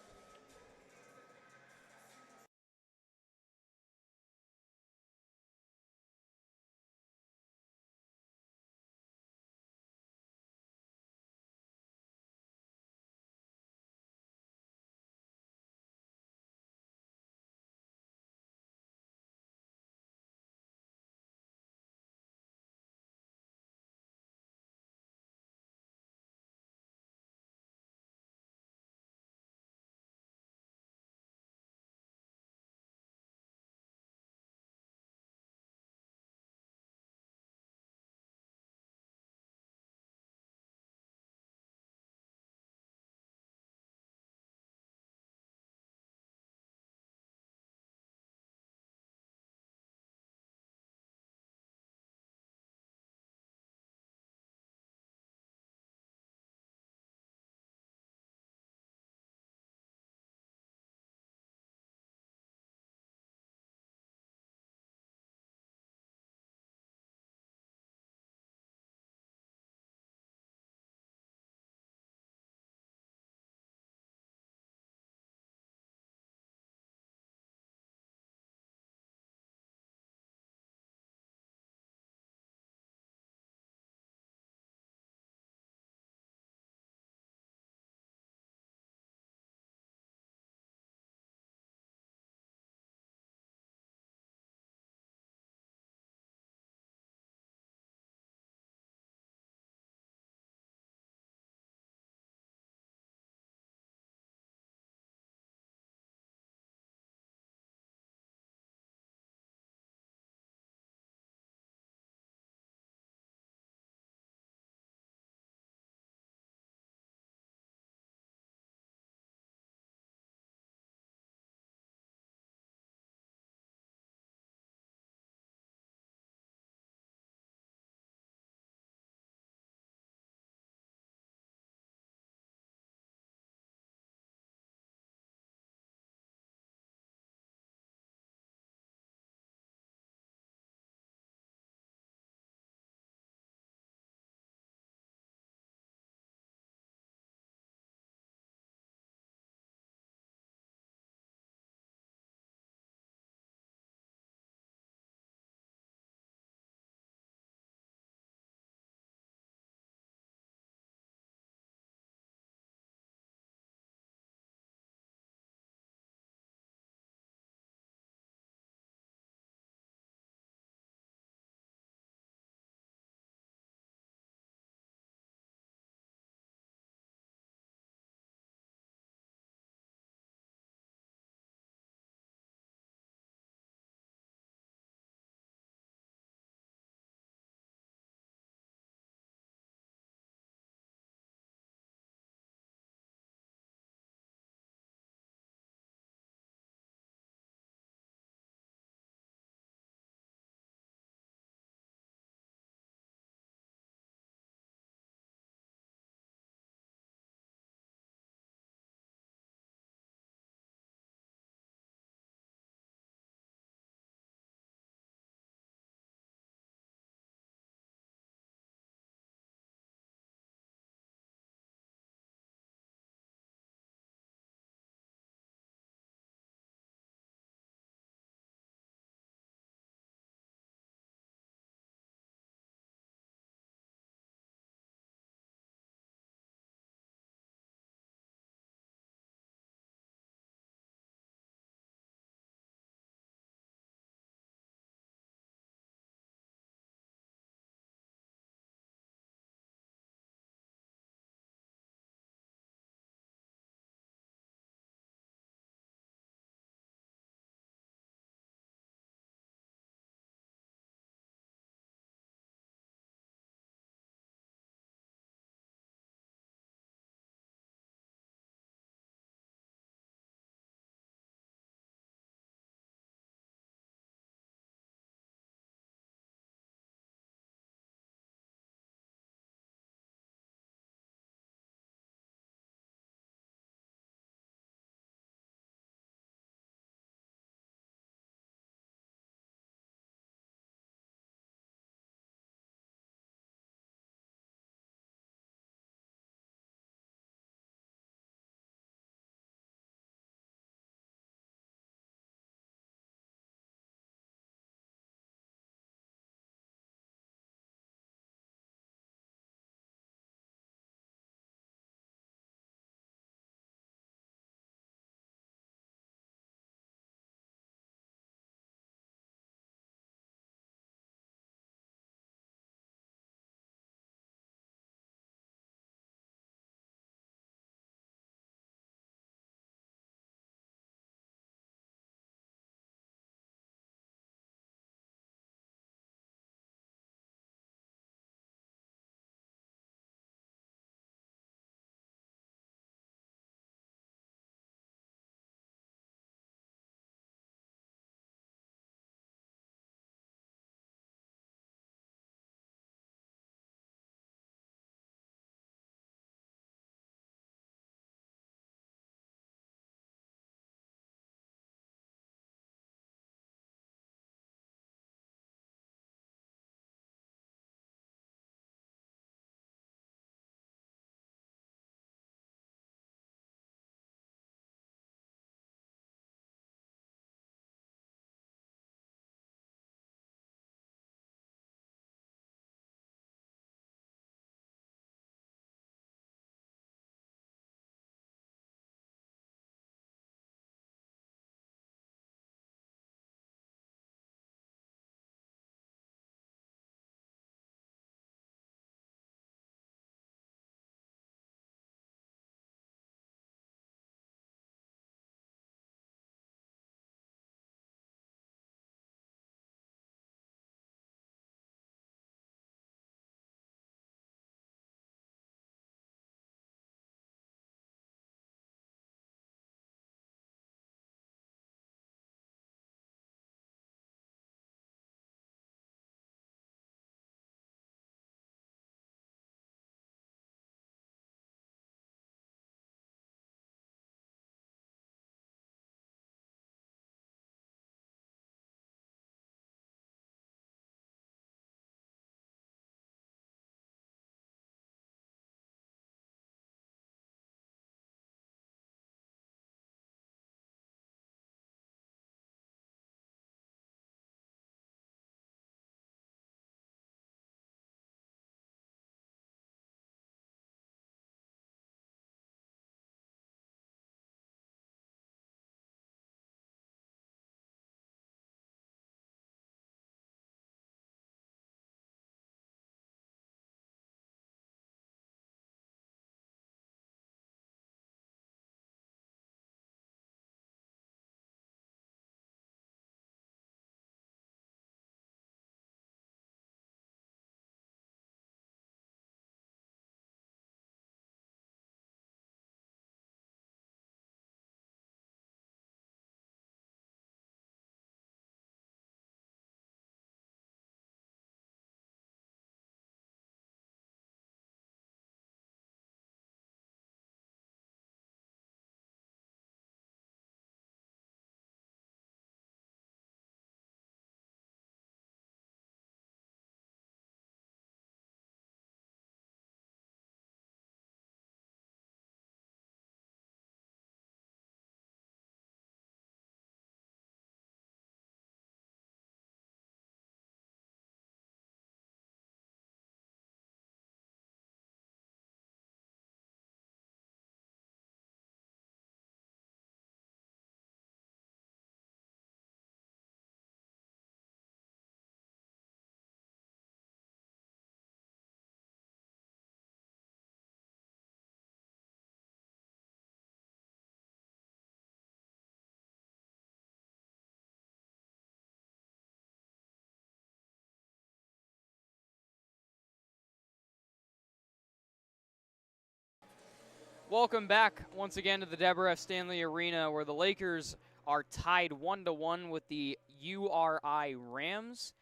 Welcome back once again to the Deborah F. Stanley Arena, where the Lakers are tied 1-1 with the URI Rams.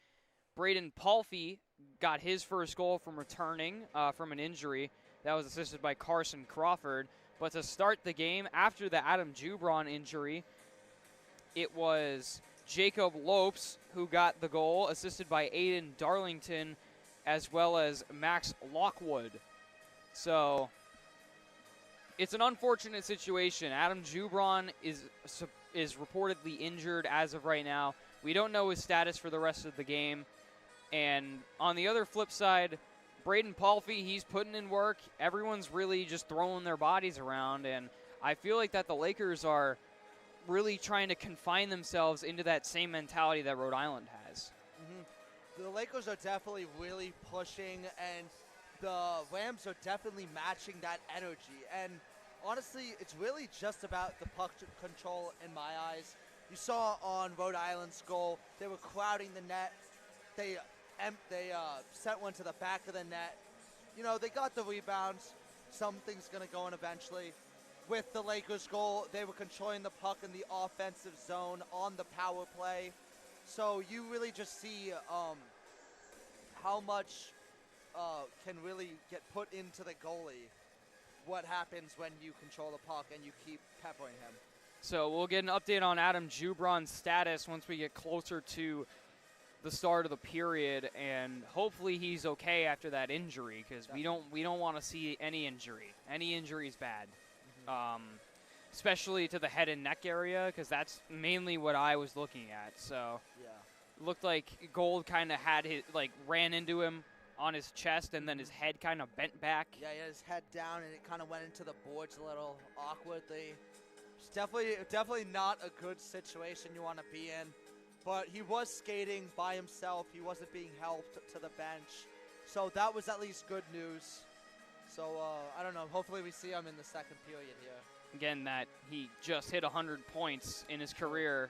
Braden Palfy got his first goal from returning from an injury. That was assisted by Carson Crawford. But to start the game, after the Adam Jubron injury, it was Jacob Lopes who got the goal, assisted by Aiden Darlington, as well as Max Lockwood. So it's an unfortunate situation. Adam Jubron is reportedly injured as of right now. We don't know his status for the rest of the game. And on the other flip side, Braden Palfy, he's putting in work. Everyone's really just throwing their bodies around. And I feel like that the Lakers are really trying to confine themselves into that same mentality that Rhode Island has. Mm-hmm. The Lakers are definitely really pushing, and the Rams are definitely matching that energy. And honestly, it's really just about the puck control in my eyes. You saw on Rhode Island's goal, they were crowding the net. They sent one to the back of the net. You know, they got the rebounds. Something's going to go in eventually. With the Lakers' goal, they were controlling the puck in the offensive zone on the power play. So you really just see how much can really get put into the goalie, what happens when you control the puck and you keep peppering him. So we'll get an update on Adam Jubron's status once we get closer to the start of the period, and hopefully he's okay after that injury, because we don't want to see any injury. Any injury is bad, especially to the head and neck area, because that's mainly what I was looking at. So it looked like Gold kind of had his ran into him on his chest, and then his head kind of bent back. Yeah, he had his head down, and it kind of went into the boards a little awkwardly. It's definitely not a good situation you want to be in. But he was skating by himself. He wasn't being helped to the bench. So that was at least good news. So, I don't know. Hopefully we see him in the second period here. Again, that he just hit 100 points in his career.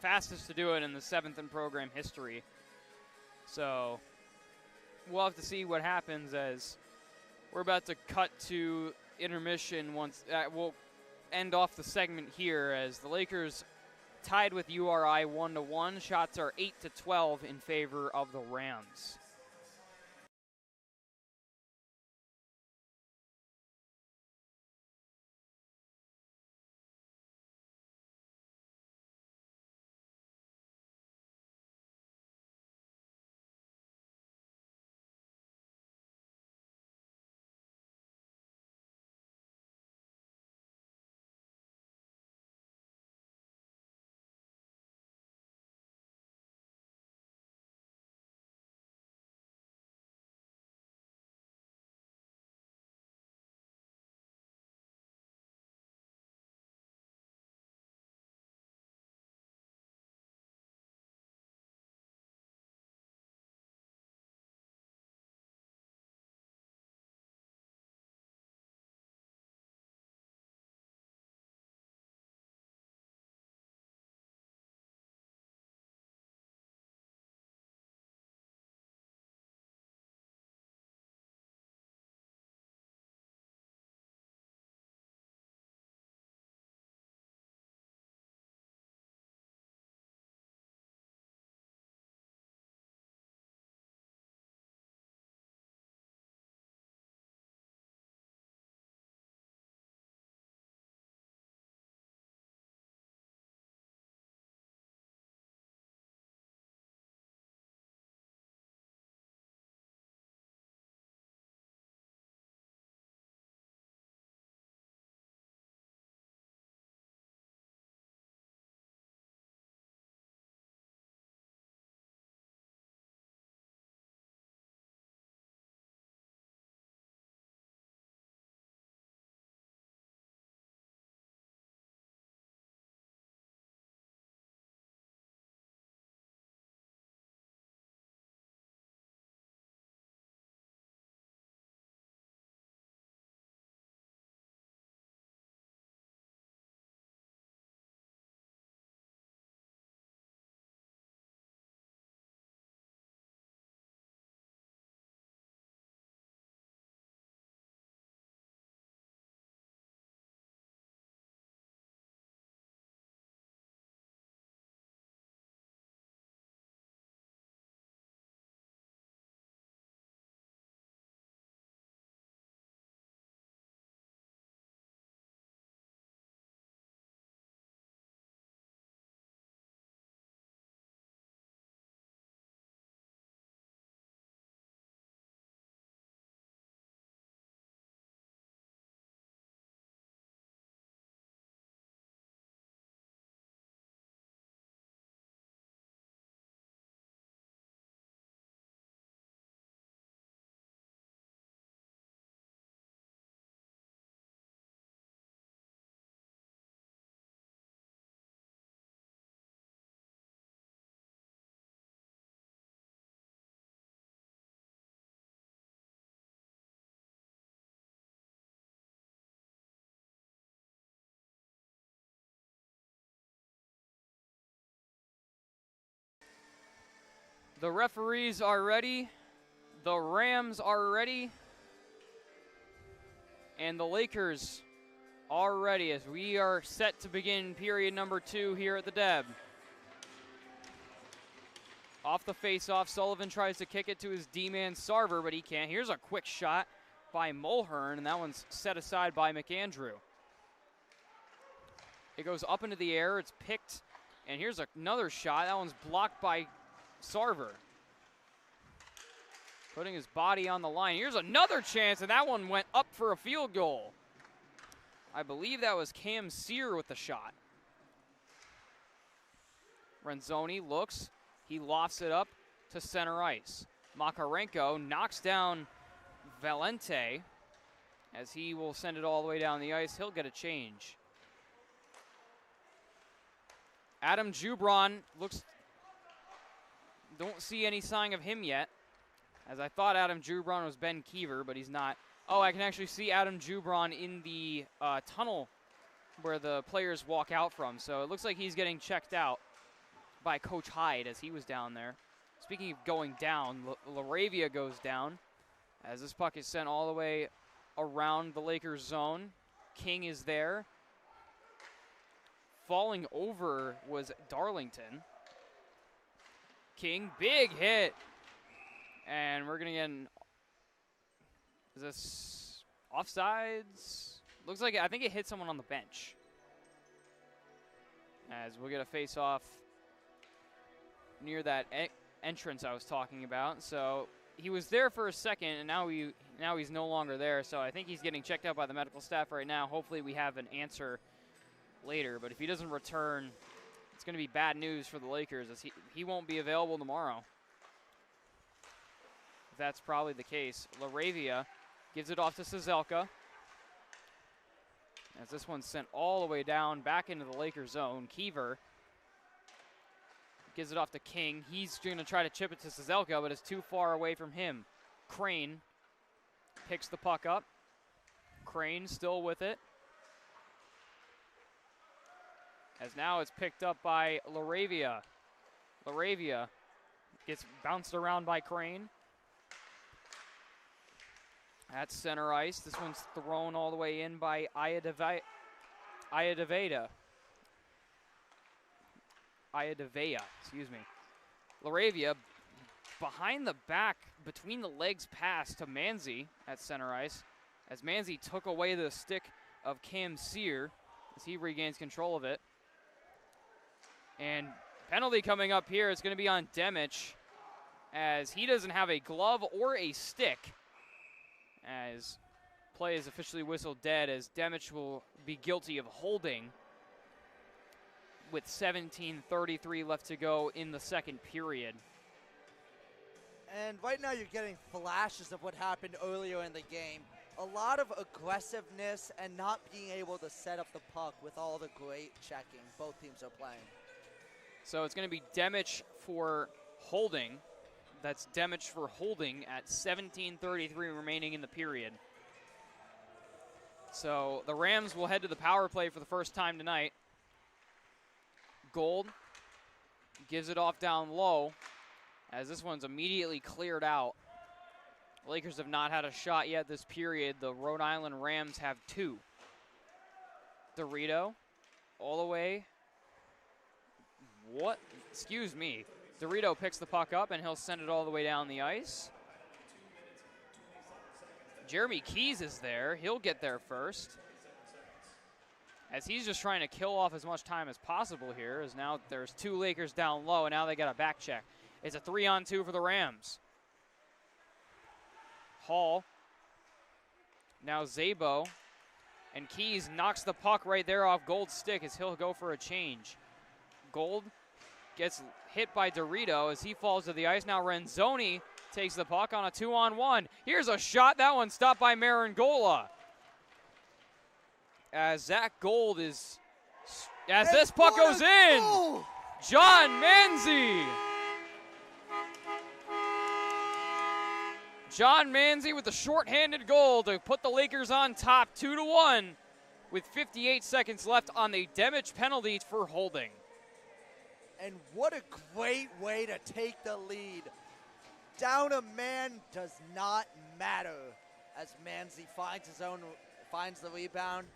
Fastest to do it in the 7th in program history. So we'll have to see what happens, as we're about to cut to intermission. Once we'll end off the segment here, as the Lakers tied with URI 1-1. Shots are 8-12 in favor of the Rams. The referees are ready. The Rams are ready. And the Lakers are ready as we are set to begin period number 2 here at the Deb. Off the face-off, Sullivan tries to kick it to his D-man Sarver, but he can't. Here's a quick shot by Mulhern, and that one's set aside by McAndrew. It goes up into the air, it's picked, and here's another shot. That one's blocked by Sarver. Putting his body on the line. Here's another chance, and that one went up for a field goal. I believe that was Cam Sear with the shot. Renzoni looks. He lofts it up to center ice. Makarenko knocks down Valente as he will send it all the way down the ice. He'll get a change. Adam Jubron looks, don't see any sign of him yet, as I thought Adam Jubron was Ben Keever, but he's not. Oh, I can actually see Adam Jubron in the tunnel where the players walk out from, so it looks like he's getting checked out by Coach Hyde as he was down there. Speaking of going down, LaRavia goes down as this puck is sent all the way around the Lakers zone. King is there. Falling over was Darlington. King, big hit. And we're going to get an, is this offsides? Looks like, I think it hit someone on the bench. As we'll get a face-off near that entrance I was talking about. So he was there for a second, and now he's no longer there. So I think he's getting checked out by the medical staff right now. Hopefully we have an answer later. But if he doesn't return, it's going to be bad news for the Lakers, as he won't be available tomorrow. That's probably the case. LaRavia gives it off to Sazelka. As this one's sent all the way down, back into the Lakers zone. Keever gives it off to King. He's going to try to chip it to Sazelka, but it's too far away from him. Crane picks the puck up. Crane still with it. As now it's picked up by LaRavia. LaRavia gets bounced around by Crane. At center ice. This one's thrown all the way in by Ayadavea. Excuse me. LaRavia behind the back, between the legs pass to Manzi at center ice, as Manzi took away the stick of Cam Sear as he regains control of it. And penalty coming up here is going to be on Demich, as he doesn't have a glove or a stick, as play is officially whistled dead, as Demich will be guilty of holding with 17:33 left to go in the second period. And right now you're getting flashes of what happened earlier in the game. A lot of aggressiveness and not being able to set up the puck with all the great checking both teams are playing. So it's going to be Demich for holding. That's Demich for holding at 17:33 remaining in the period. So the Rams will head to the power play for the first time tonight. Gold gives it off down low, as this one's immediately cleared out. Lakers have not had a shot yet this period. The Rhode Island Rams have 2. Dorito all the way. What? Excuse me. Dorito picks the puck up, and he'll send it all the way down the ice. Jeremy Keys is there. He'll get there first, as he's just trying to kill off as much time as possible here, as now there's 2 Lakers down low, and now they got a back check. It's a 3-on-2 for the Rams. Hall. Now Zabo. And Keys knocks the puck right there off Gold's stick as he'll go for a change. Gold gets hit by Dorito as he falls to the ice. Now Renzoni takes the puck on a 2-on-1. Here's a shot. That one stopped by Marangola. As Zach Gold is, as this puck goes in, John Manzi. John Manzi with the shorthanded goal to put the Lakers on top 2-1 with 58 seconds left on the Demich penalty for holding. And what a great way to take the lead. Down a man does not matter as Manzi finds the rebound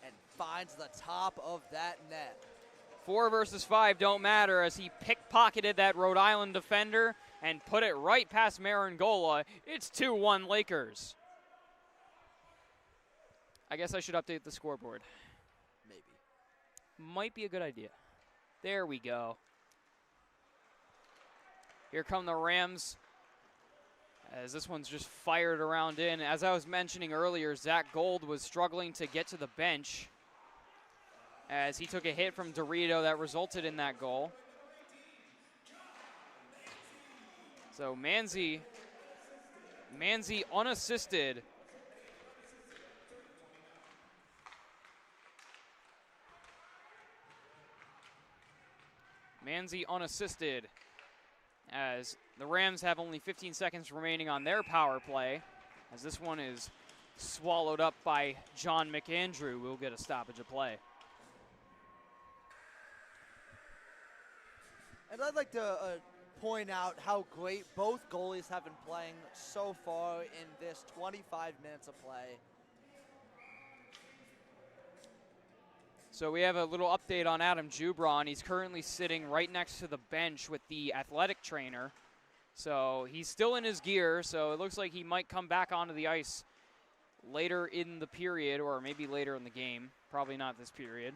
and finds the top of that net. 4 versus 5 don't matter as he pickpocketed that Rhode Island defender and put it right past Marangola. It's 2-1 Lakers. I guess I should update the scoreboard. Maybe. Might be a good idea. There we go. Here come the Rams as this one's just fired around in. As I was mentioning earlier, Zach Gold was struggling to get to the bench as he took a hit from Dorito that resulted in that goal. So Manzi unassisted. Manzi unassisted as the Rams have only 15 seconds remaining on their power play as this one is swallowed up by John McAndrew. We'll get a stoppage of play. And I'd like to point out how great both goalies have been playing so far in this 25 minutes of play. So we have a little update on Adam Jubron. He's currently sitting right next to the bench with the athletic trainer. So he's still in his gear, so it looks like he might come back onto the ice later in the period or maybe later in the game. Probably not this period.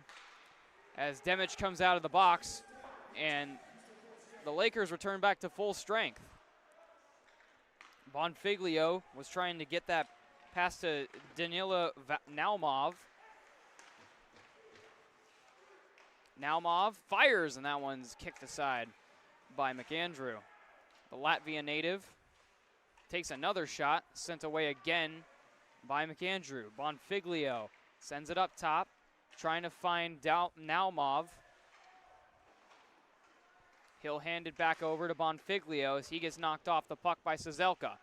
As Demich comes out of the box and the Lakers return back to full strength. Bonfiglio was trying to get that pass to Danila Naumov. Naumov fires, and that one's kicked aside by McAndrew. The Latvia native takes another shot, sent away again by McAndrew. Bonfiglio sends it up top, trying to find Naumov. He'll hand it back over to Bonfiglio as he gets knocked off the puck by Sazelka.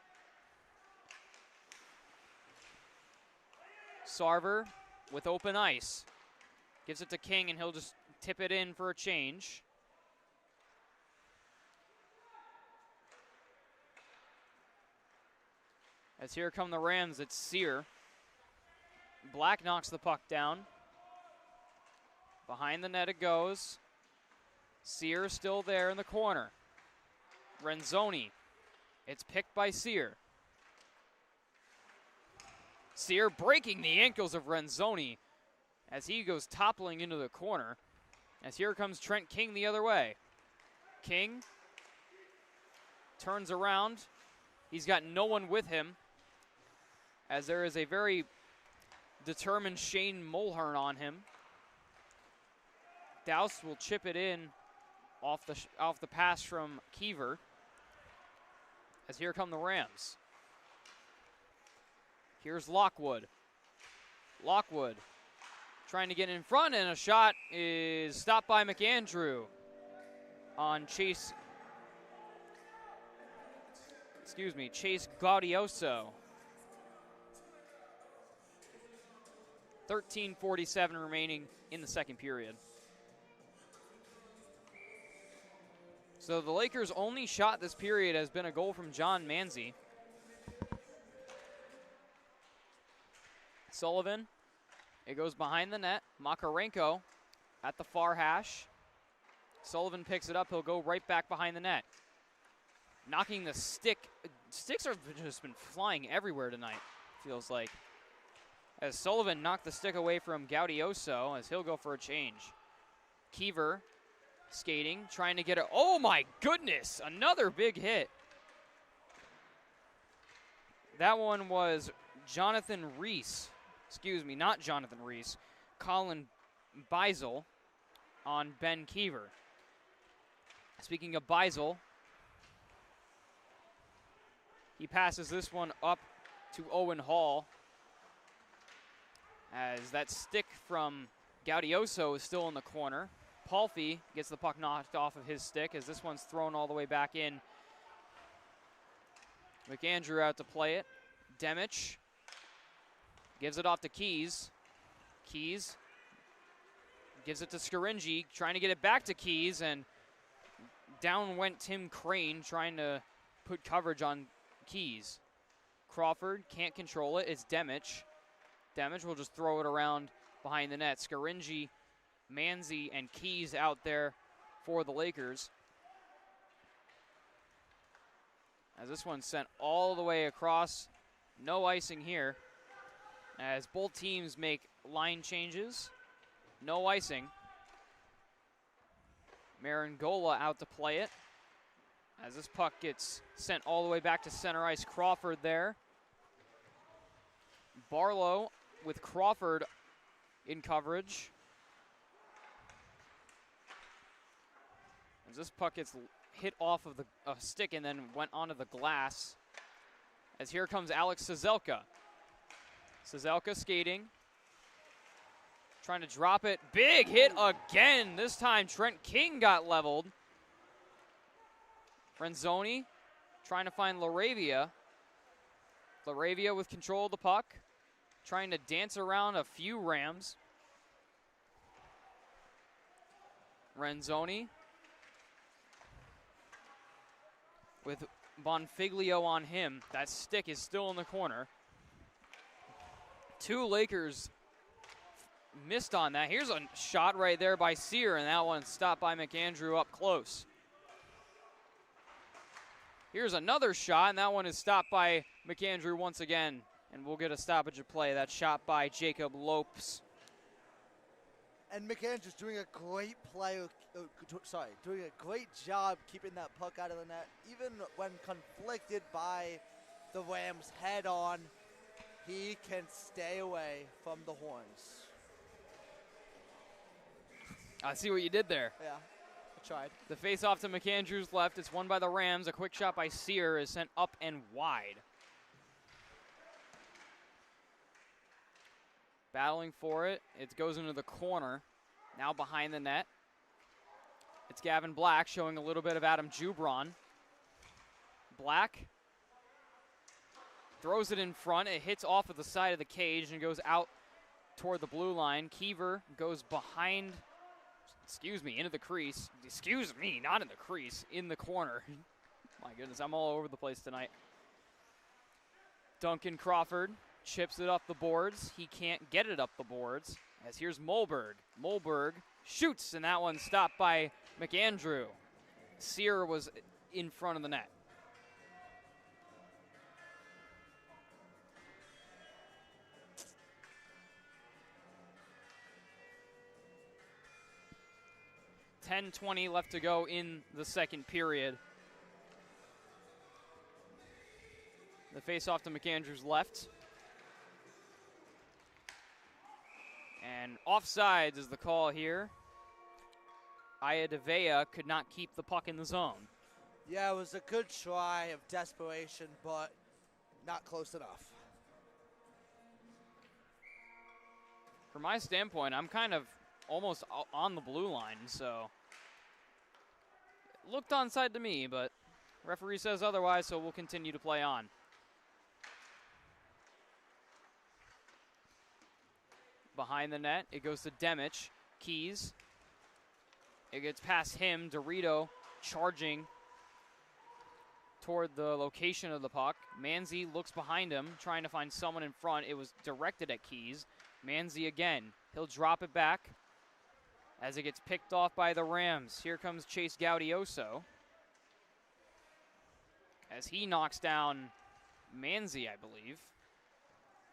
Sarver with open ice. Gives it to King, and he'll just tip it in for a change. As here come the Rams, it's Sear. Black knocks the puck down. Behind the net it goes. Sear still there in the corner. Renzoni. It's picked by Sear. Sear breaking the ankles of Renzoni as he goes toppling into the corner. As here comes Trent King the other way. King turns around. He's got no one with him as there is a very determined Shane Mulhern on him. Douse will chip it in off the pass from Kiever. As here come the Rams. Here's Lockwood. Lockwood trying to get in front, and a shot is stopped by McAndrew on Chase Gaudioso. 13:47 remaining in the second period. So the Lakers' only shot this period has been a goal from John Manzi. Sullivan, it goes behind the net. Makarenko at the far hash. Sullivan picks it up. He'll go right back behind the net. Knocking the stick. Sticks have just been flying everywhere tonight, feels like. As Sullivan knocked the stick away from Gaudioso as he'll go for a change. Kiever skating, trying to get it. Oh my goodness, another big hit. That one was Jonathan Reese. Excuse me, not Jonathan Reese. Colin Beisel on Ben Kiever. Speaking of Beisel, he passes this one up to Owen Hall as that stick from Gaudioso is still in the corner. Palfy gets the puck knocked off of his stick as this one's thrown all the way back in. McAndrew out to play it. Demich gives it off to Keys. Keys gives it to Scaringi, trying to get it back to Keys, and down went Tim Crane trying to put coverage on Keys. Crawford can't control it. It's Demich. Demich will just throw it around behind the net. Scaringi, Manzi, and Keys out there for the Lakers. As this one's sent all the way across. No icing here. As both teams make line changes. No icing. Marangola out to play it. As this puck gets sent all the way back to center ice. Crawford there. Barlow with Crawford in coverage. As this puck gets hit off of the stick and then went onto the glass. As here comes Alex Sazelka. Sazelka skating. Trying to drop it. Big hit again. This time Trent King got leveled. Renzoni trying to find LaRavia. LaRavia with control of the puck. Trying to dance around a few Rams. Renzoni with Bonfiglio on him. That stick is still in the corner. Two Lakers missed on that. Here's a shot right there by Sear, and that one stopped by McAndrew up close. Here's another shot, and that one is stopped by McAndrew once again. And we'll get a stoppage of play. That shot by Jacob Lopes. And McAndrew's doing a great play, doing a great job keeping that puck out of the net. Even when conflicted by the Rams head on, he can stay away from the horns. I see what you did there. Yeah, I tried. The face-off to McAndrew's left. It's won by the Rams. A quick shot by Sear is sent up and wide. Battling for it. It goes into the corner. Now behind the net. It's Gavin Black showing a little bit of Adam Jubron. Black throws it in front. It hits off of the side of the cage and goes out toward the blue line. Keever goes behind, into the crease. Excuse me, not in the crease, in the corner. My goodness, I'm all over the place tonight. Duncan Crawford chips it up the boards. He can't get it up the boards. As here's Molberg. Molberg shoots, and that one stopped by McAndrew. Sear was in front of the net. .10:20 left to go in the second period. The face-off to McAndrew's left. And offsides is the call here. Ayadavea could not keep the puck in the zone. Yeah, it was a good try of desperation, but not close enough. From my standpoint, I'm kind of almost on the blue line, so it looked onside to me, but referee says otherwise, so we'll continue to play on. Behind the net, it goes to Demich. Keys. It gets past him. Dorito charging toward the location of the puck. Manzi looks behind him, trying to find someone in front. It was directed at Keys. Manzi again. He'll drop it back as it gets picked off by the Rams. Here comes Chase Gaudioso as he knocks down Manzi, I believe.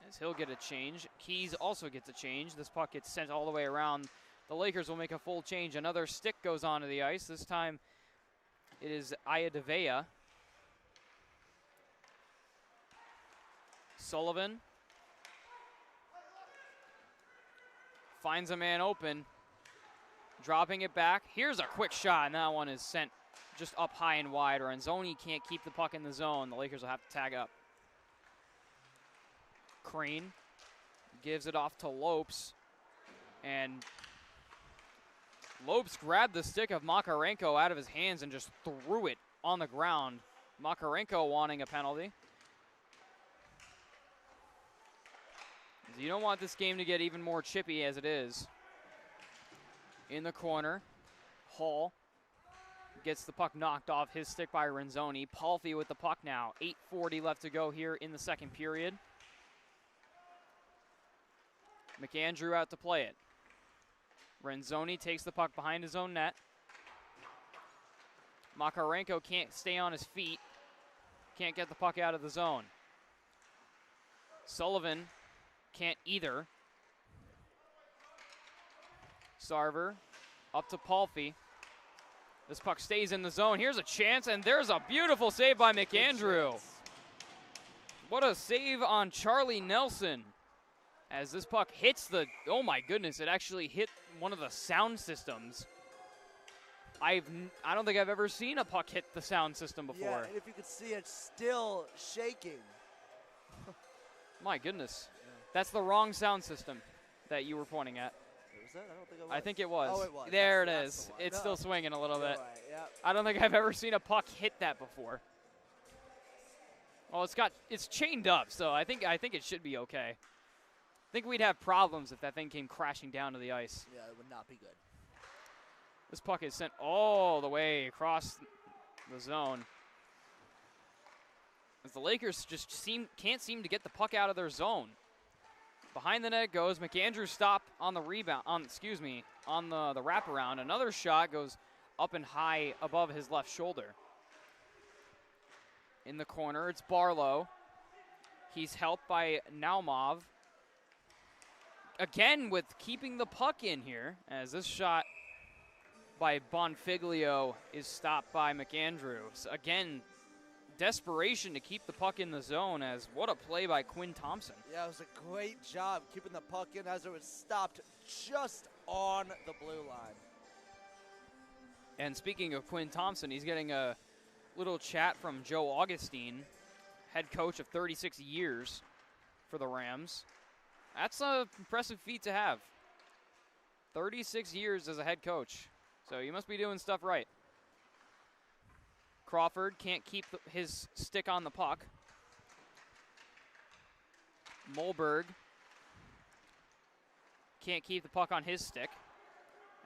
As he'll get a change. Keys also gets a change. This puck gets sent all the way around. The Lakers will make a full change. Another stick goes onto the ice. This time it is Ayadavea. Sullivan finds a man open. Dropping it back. Here's a quick shot, and that one is sent just up high and wide. Renzoni can't keep the puck in the zone. The Lakers will have to tag up. Crane gives it off to Lopes, and Lopes grabbed the stick of Makarenko out of his hands and just threw it on the ground. Makarenko wanting a penalty. You don't want this game to get even more chippy as it is. In the corner, Hall gets the puck knocked off his stick by Renzoni. Palfy with the puck now. 8:40 left to go here in the second period. McAndrew out to play it. Renzoni takes the puck behind his own net. Makarenko can't stay on his feet. Can't get the puck out of the zone. Sullivan can't either. Sarver up to Palfy. This puck stays in the zone. Here's a chance, and there's a beautiful save by McAndrew. What a save on Charlie Nelson. As this puck hits the, oh my goodness, it actually hit one of the sound systems. I don't think I've ever seen a puck hit the sound system before. Yeah, and if you could see, it's still shaking. My goodness. Yeah. That's the wrong sound system that you were pointing at. Was that? I don't think it was. I think it was. Oh, it was. There that's it is. It's still swinging a little bit. Right, yeah. I don't think I've ever seen a puck hit that before. Well, it's chained up, so I think it should be okay. I think we'd have problems if that thing came crashing down to the ice. Yeah, it would not be good. This puck is sent all the way across the zone. As the Lakers just can't seem to get the puck out of their zone. Behind the net goes McAndrew. Stop on the rebound. On the wraparound. Another shot goes up and high above his left shoulder. In the corner, it's Barlow. He's helped by Naumov. Again with keeping the puck in here, as this shot by Bonfiglio is stopped by McAndrew. So again, desperation to keep the puck in the zone, as what a play by Quinn Thompson. Yeah, it was a great job keeping the puck in as it was stopped just on the blue line. And speaking of Quinn Thompson, he's getting a little chat from Joe Augustine, head coach of 36 years for the Rams. That's an impressive feat to have. 36 years as a head coach. So you must be doing stuff right. Crawford can't keep his stick on the puck. Molberg can't keep the puck on his stick,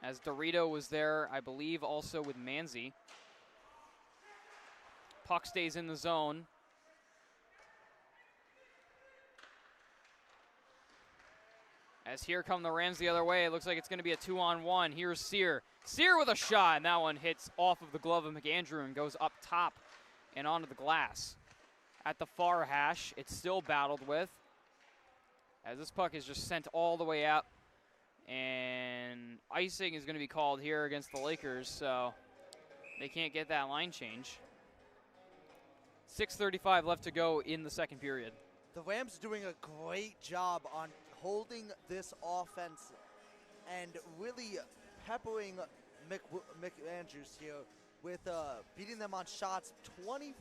as Dorito was there, I believe, also with Manzi. Puck stays in the zone. As here come the Rams the other way. It looks like it's going to be a 2-on-1. Here's Sear. Sear with a shot, and that one hits off of the glove of McAndrew and goes up top and onto the glass. At the far hash, it's still battled with, as this puck is just sent all the way out. And icing is going to be called here against the Lakers, so they can't get that line change. 6:35 left to go in the second period. The Rams doing a great job on holding this offense and really peppering McAndrews here with beating them on shots 25-9.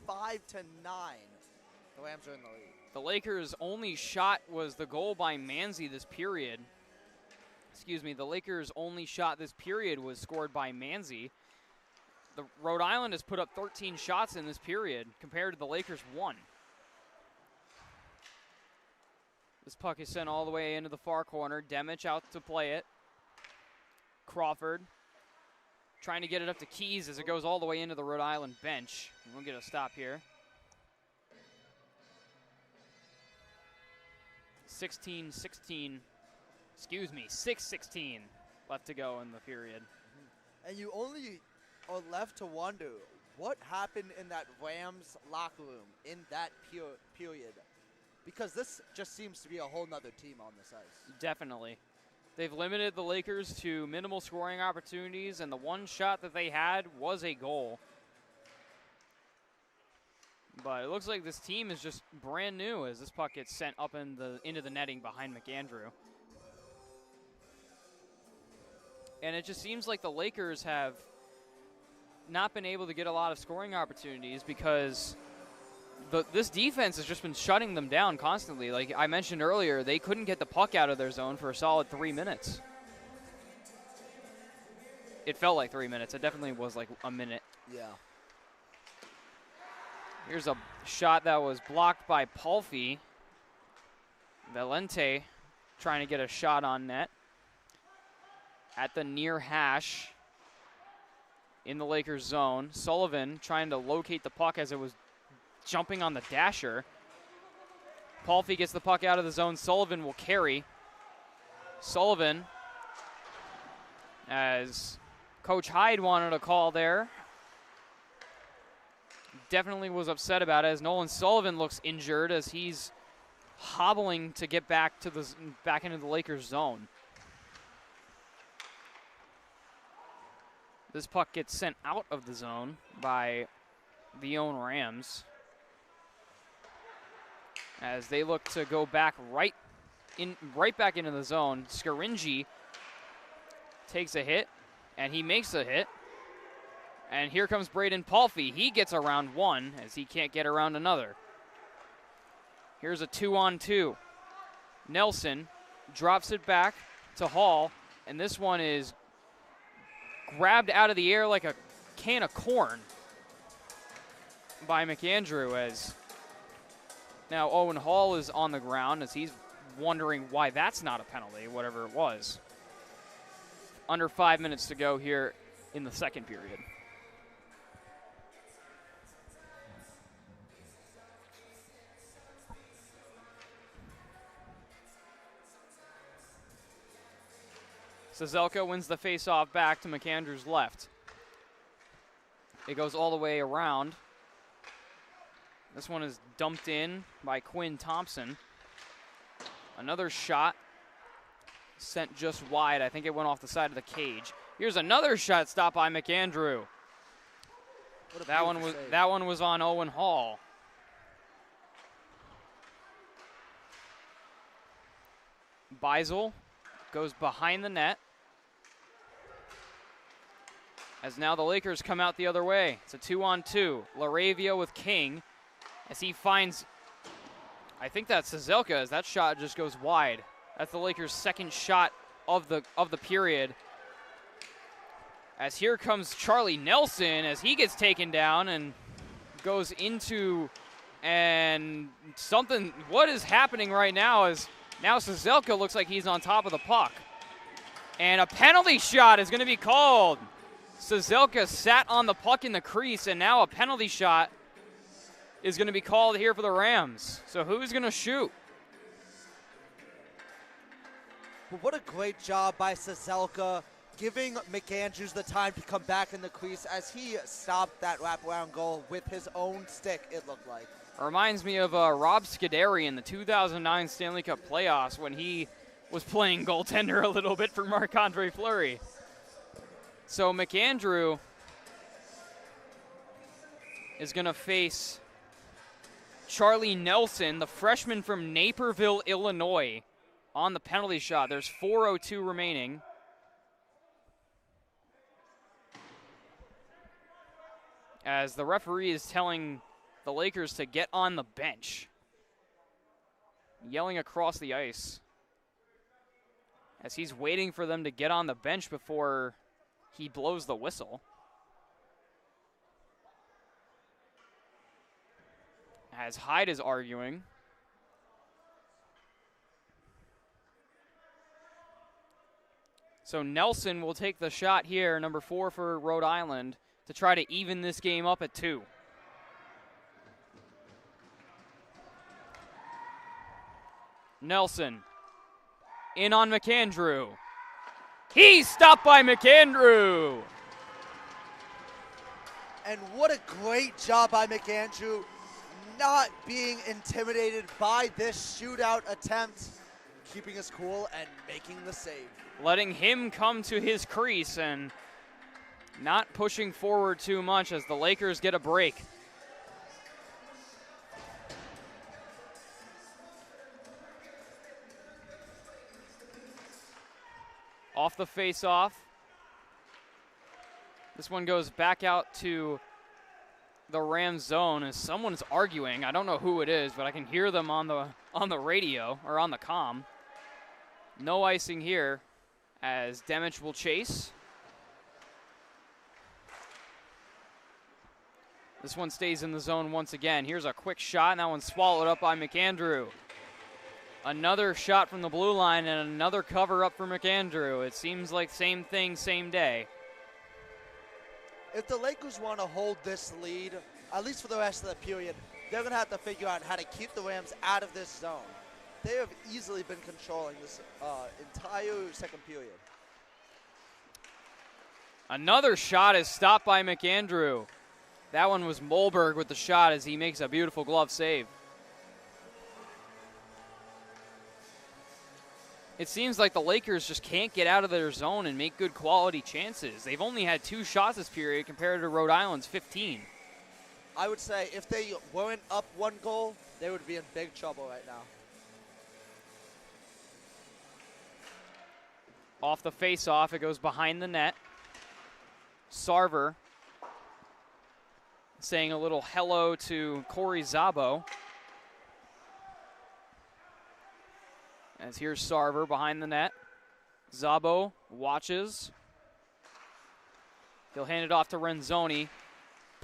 The Rams are in the lead. The Lakers' only shot was the goal by Manzi this period. Excuse me, the Lakers' only shot this period was scored by Manzi. The Rhode Island has put up 13 shots in this period compared to the Lakers' 1. This puck is sent all the way into the far corner. Demich out to play it. Crawford trying to get it up to Keys as it goes all the way into the Rhode Island bench. We'll get a stop here. 6:16 left to go in the period. And you only are left to wonder what happened in that Rams locker room in that period. Because this just seems to be a whole nother team on this ice. Definitely. They've limited the Lakers to minimal scoring opportunities, and the one shot that they had was a goal. But it looks like this team is just brand new as this puck gets sent up into the netting behind McAndrew. And it just seems like the Lakers have not been able to get a lot of scoring opportunities because this defense has just been shutting them down constantly. Like I mentioned earlier, they couldn't get the puck out of their zone for a solid 3 minutes. It felt like 3 minutes. It definitely was like a minute. Yeah. Here's a shot that was blocked by Palfy. Valente trying to get a shot on net. At the near hash. in the Lakers zone. Sullivan trying to locate the puck as it was jumping on the dasher. Palffy gets the puck out of the zone. Sullivan will carry. Sullivan, as Coach Hyde wanted a call there, definitely was upset about it, as Nolan Sullivan looks injured as he's hobbling to get back into the Lakers zone. This puck gets sent out of the zone by the own Rams as they look to go back right back into the zone. Scaringi takes a hit, and he makes a hit. And here comes Braden Palffy. He gets around one as he can't get around another. Here's a 2-on-2. Nelson drops it back to Hall, and this one is grabbed out of the air like a can of corn by McAndrew, as now Owen Hall is on the ground as he's wondering why that's not a penalty, whatever it was. Under 5 minutes to go here in the second period. Sazelka wins the faceoff back to McAndrew's left. It goes all the way around. This one is dumped in by Quinn Thompson. Another shot sent just wide. I think it went off the side of the cage. Here's another shot stopped by McAndrew. That one was on Owen Hall. Beisel goes behind the net. As now the Lakers come out the other way. It's a 2-on-2. LaRavia with King as he finds, I think that's Sazelka, as that shot just goes wide. That's the Lakers' second shot of the period. As here comes Charlie Nelson as he gets taken down and goes into, and something, what is happening right now is now Sazelka looks like he's on top of the puck. And a penalty shot is going to be called. Sazelka sat on the puck in the crease, and now a penalty shot is going to be called here for the Rams. So who's going to shoot? Well, what a great job by Sazelka, giving McAndrews the time to come back in the crease as he stopped that wraparound goal with his own stick, it looked like. Reminds me of Rob Scuderi in the 2009 Stanley Cup playoffs when he was playing goaltender a little bit for Marc-Andre Fleury. So McAndrew is going to face Charlie Nelson, the freshman from Naperville, Illinois, on the penalty shot. There's 4:02 remaining. As the referee is telling the Lakers to get on the bench, yelling across the ice as he's waiting for them to get on the bench before he blows the whistle. As Hyde is arguing. So Nelson will take the shot here, number 4 for Rhode Island, to try to even this game up at 2. Nelson in on McAndrew. He's stopped by McAndrew. And what a great job by McAndrew, not being intimidated by this shootout attempt, keeping us cool and making the save. Letting him come to his crease and not pushing forward too much as the Lakers get a break. Off the face-off. This one goes back out to the Rams zone as someone's arguing. I don't know who it is, but I can hear them on the radio or on the comm. No icing here as Demich will chase. This one stays in the zone once again. Here's a quick shot, and that one's swallowed up by McAndrew. Another shot from the blue line and another cover up for McAndrew. It seems like same thing, same day. If the Lakers want to hold this lead, at least for the rest of the period, they're going to have to figure out how to keep the Rams out of this zone. They have easily been controlling this entire second period. Another shot is stopped by McAndrew. That one was Molberg with the shot as he makes a beautiful glove save. It seems like the Lakers just can't get out of their zone and make good quality chances. They've only had 2 shots this period compared to Rhode Island's 15. I would say if they weren't up 1 goal, they would be in big trouble right now. Off the face-off, it goes behind the net. Sarver saying a little hello to Corey Szabo. As here's Sarver behind the net. Szabo watches. He'll hand it off to Renzoni.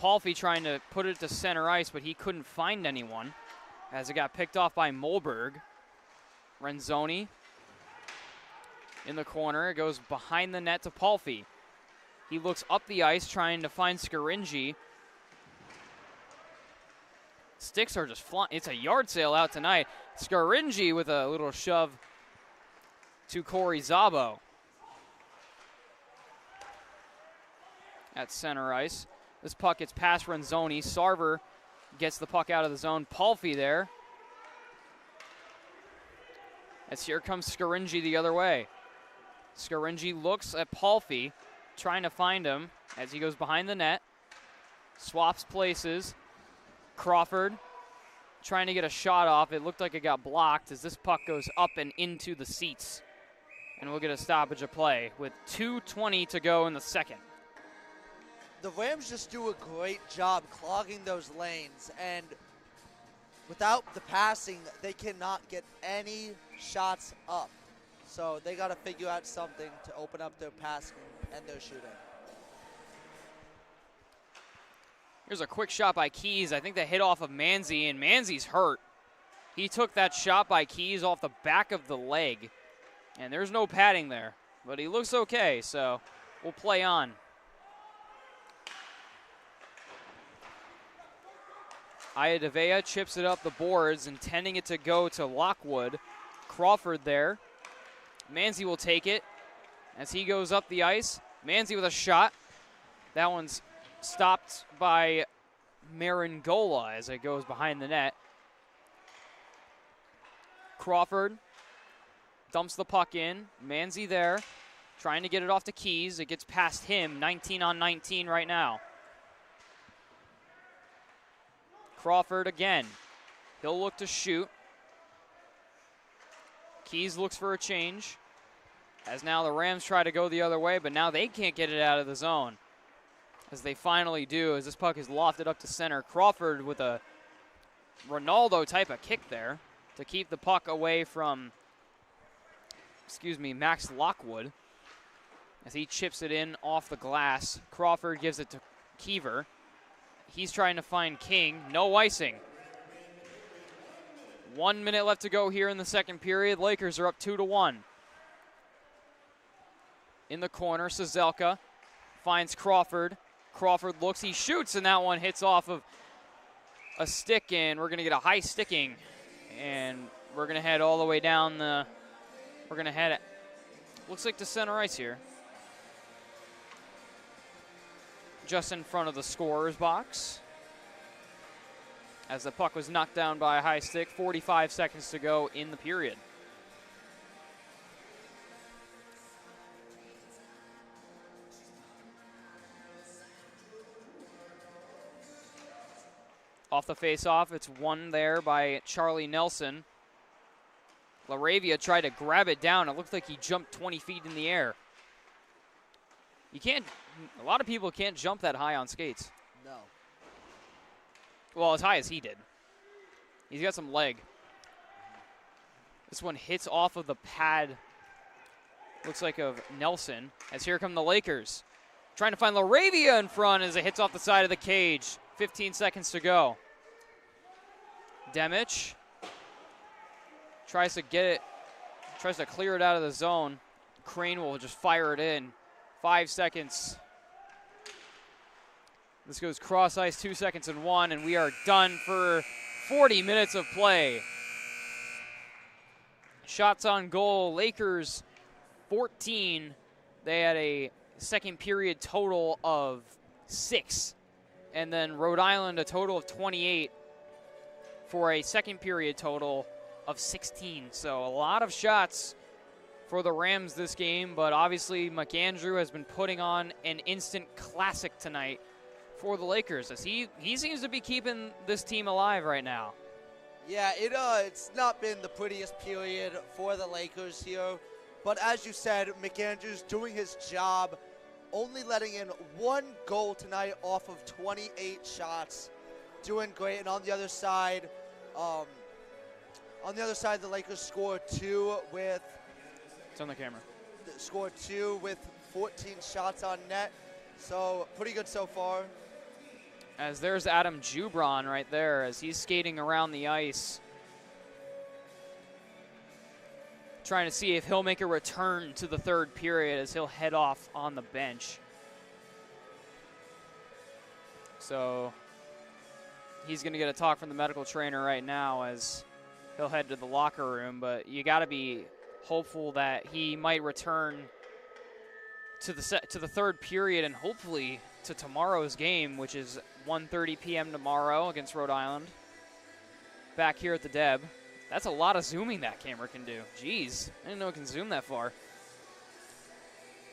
Palfy trying to put it to center ice, but he couldn't find anyone as it got picked off by Molberg. Renzoni in the corner. It goes behind the net to Palfy. He looks up the ice trying to find Scaringi. Sticks are just flying. It's a yard sale out tonight. Scaringi with a little shove to Corey Szabo at center ice. This puck gets past Renzoni. Sarver gets the puck out of the zone. Palfy there. As here comes Scaringi the other way. Scaringi looks at Palfy, trying to find him as he goes behind the net. Swaps places. Crawford trying to get a shot off. It looked like it got blocked as this puck goes up and into the seats. And we'll get a stoppage of play with 2:20 to go in the second. The Rams just do a great job clogging those lanes, and without the passing, they cannot get any shots up. So they got to figure out something to open up their passing and their shooting. Here's a quick shot by Keys. I think they hit off of Manzi, and Manzi's hurt. He took that shot by Keys off the back of the leg, and there's no padding there. But he looks okay, so we'll play on. Iadavea chips it up the boards, intending it to go to Lockwood. Crawford there. Manzi will take it as he goes up the ice. Manzi with a shot. That one's stopped by Maringola as it goes behind the net. Crawford dumps the puck in. Manzi there, trying to get it off to Keys. It gets past him, 19 on 19 right now. Crawford again. He'll look to shoot. Keys looks for a change. As now the Rams try to go the other way, but now they can't get it out of the zone. As they finally do, as this puck is lofted up to center. Crawford with a Ronaldo type of kick there to keep the puck away from, Max Lockwood. As he chips it in off the glass. Crawford gives it to Keever. He's trying to find King. No icing. 1 minute left to go here in the second period. Lakers are up 2-1. In the corner, Sazelka finds Crawford. Crawford looks, he shoots, and that one hits off of a stick, and we're going to get a high sticking. And we're going to head all the way down the, we're going to head, looks like to center ice here. Just in front of the scorer's box. As the puck was knocked down by a high stick, 45 seconds to go in the period. Off the face-off, it's won there by Charlie Nelson. LaRavia tried to grab it down. It looked like he jumped 20 feet in the air. You can't, a lot of people can't jump that high on skates. No. Well, as high as he did. He's got some leg. This one hits off of the pad, looks like of Nelson, as here come the Lakers. Trying to find LaRavia in front as it hits off the side of the cage. 15 seconds to go. Demich tries to get it, tries to clear it out of the zone. Crane will just fire it in. 5 seconds. This goes cross ice, 2 seconds and 1, and we are done for 40 minutes of play. Shots on goal, Lakers 14. They had a second period total of 6. And then Rhode Island a total of 28 for a second period total of 16. So a lot of shots for the Rams this game, but obviously McAndrew has been putting on an instant classic tonight for the Lakers, as he seems to be keeping this team alive right now. Yeah, it's not been the prettiest period for the Lakers here, but as you said, McAndrew's doing his job, only letting in 1 goal tonight off of 28 shots, doing great. And on the other side, the Lakers scored 2 with. It's on the camera. Scored 2 with 14 shots on net, so pretty good so far. As there's Adam Jubron right there as he's skating around the ice, trying to see if he'll make a return to the third period as he'll head off on the bench. So he's going to get a talk from the medical trainer right now as he'll head to the locker room, but you got to be hopeful that he might return to the third period and hopefully to tomorrow's game, which is 1:30 p.m. tomorrow against Rhode Island. Back here at the Deb. That's a lot of zooming that camera can do. Jeez, I didn't know it can zoom that far.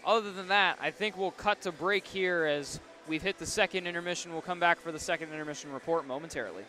Other than that, I think we'll cut to break here as we've hit the second intermission. We'll come back for the second intermission report momentarily.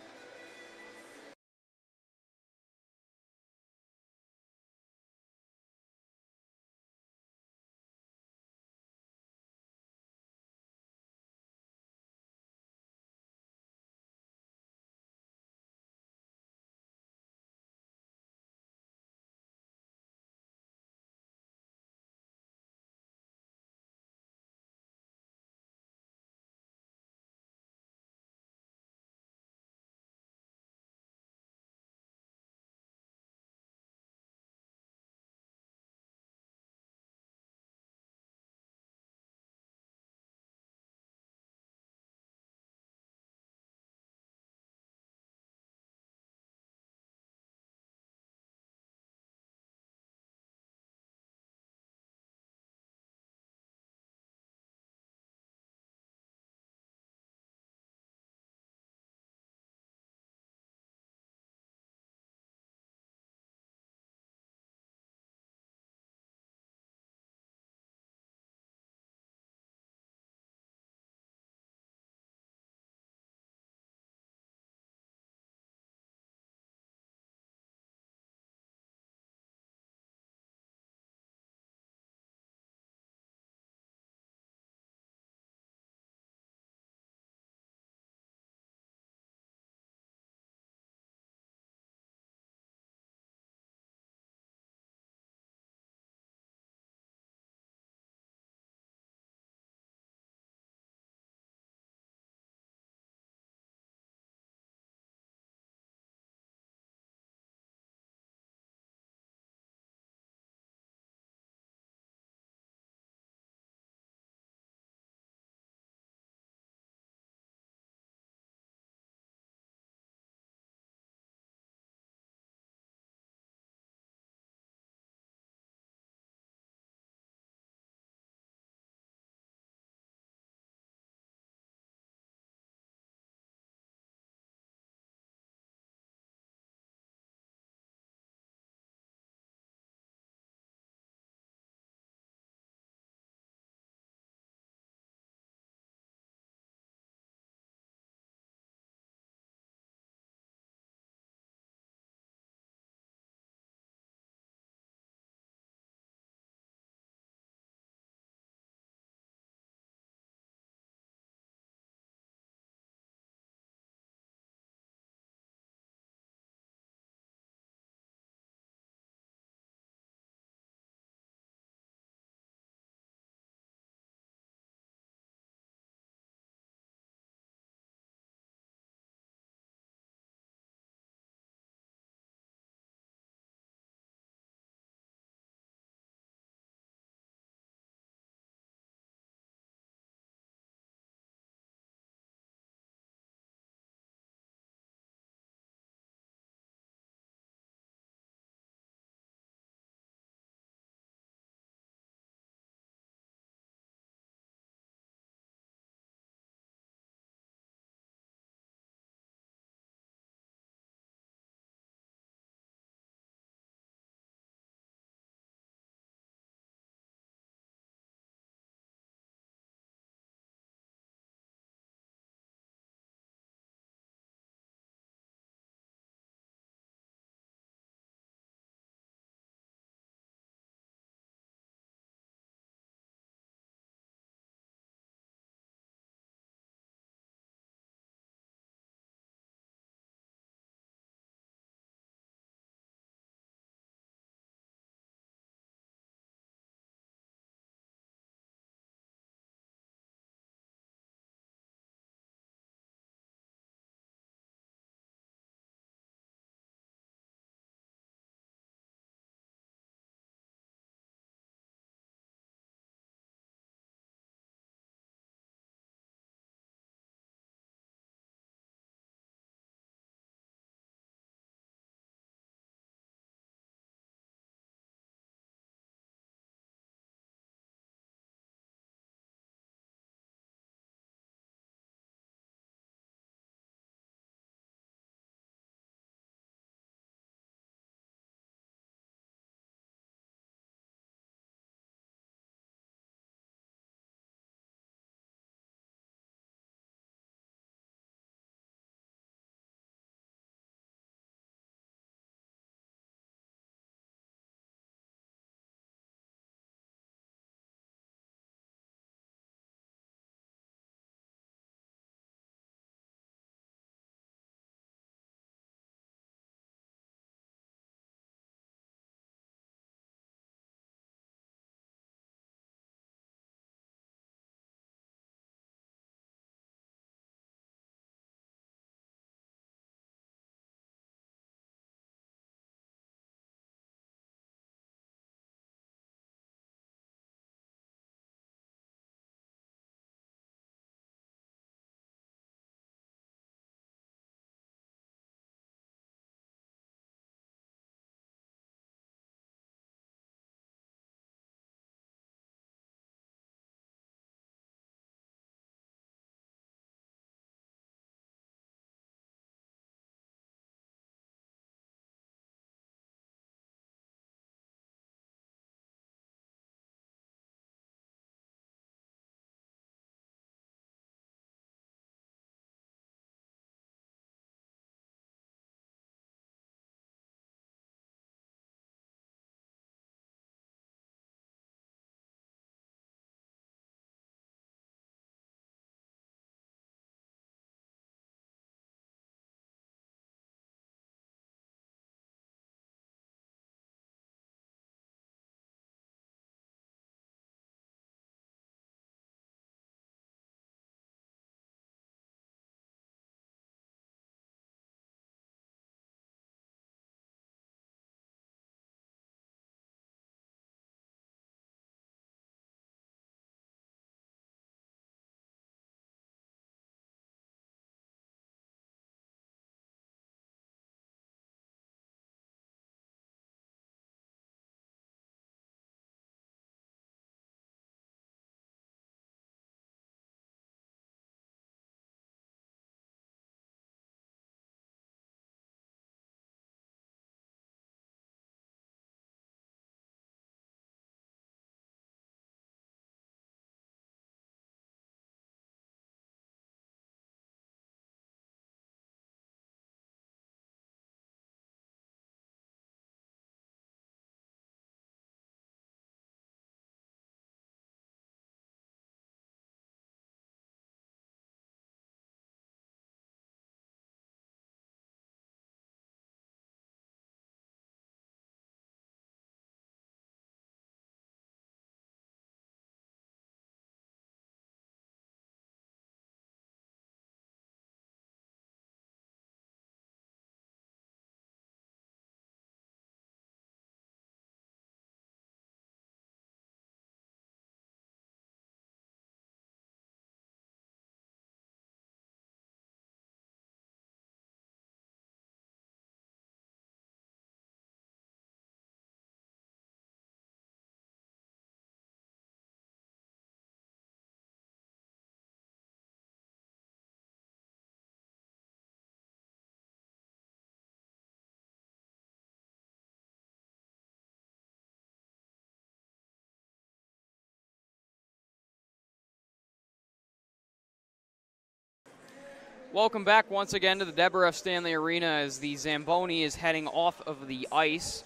Welcome back once again to the Deborah F. Stanley Arena as the Zamboni is heading off of the ice.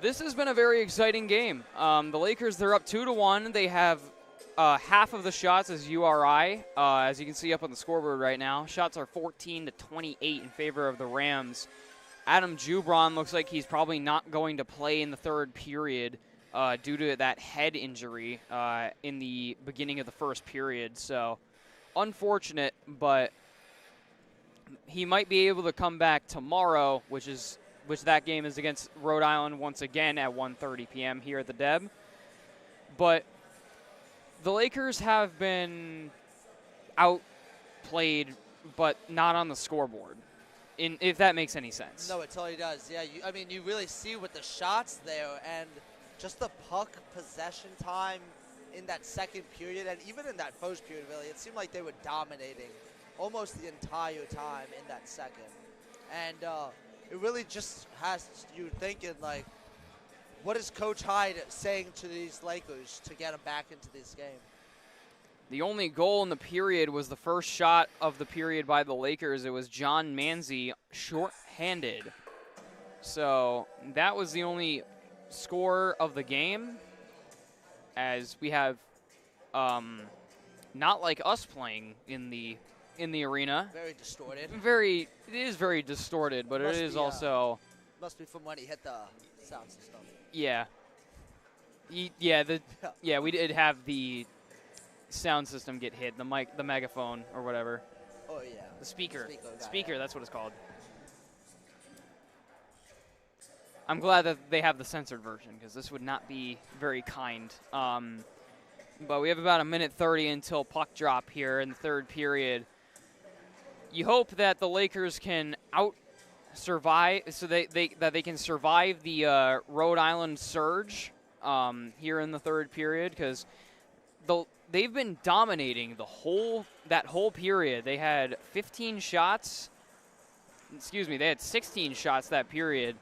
This has been a very exciting game. The Lakers, they're up 2-1. They have half of the shots as URI, as you can see up on the scoreboard right now. Shots are 14-28 in favor of the Rams. Adam Jubron looks like he's probably not going to play in the third period due to that head injury in the beginning of the first period. So unfortunate, but he might be able to come back tomorrow, which that game is against Rhode Island once again at 1:30 p.m. here at the Deb. But the Lakers have been outplayed, but not on the scoreboard, if that makes any sense. No, it totally does. Yeah, you really see with the shots there and just the puck possession time in that second period and even in that first period, really, it seemed like they were dominating almost the entire time in that second. And it really just has you thinking, like, what is Coach Hyde saying to these Lakers to get them back into this game? The only goal in the period was the first shot of the period by the Lakers. It was John Manzi short-handed. So that was the only score of the game, as we have not like us playing in the arena. Very distorted. It is very distorted, but it is also... Must be from when he hit the sound system. Yeah. We did have the sound system get hit, the megaphone or whatever. Oh, yeah. The speaker. Speaker, that's what it's called. I'm glad that they have the censored version, because this would not be very kind. But we have about 1:30 until puck drop here in the third period. You hope that the Lakers can survive, so that they can survive the Rhode Island surge here in the third period, because they've been dominating that whole period. They had 15 shots. Excuse me, they had 16 shots that period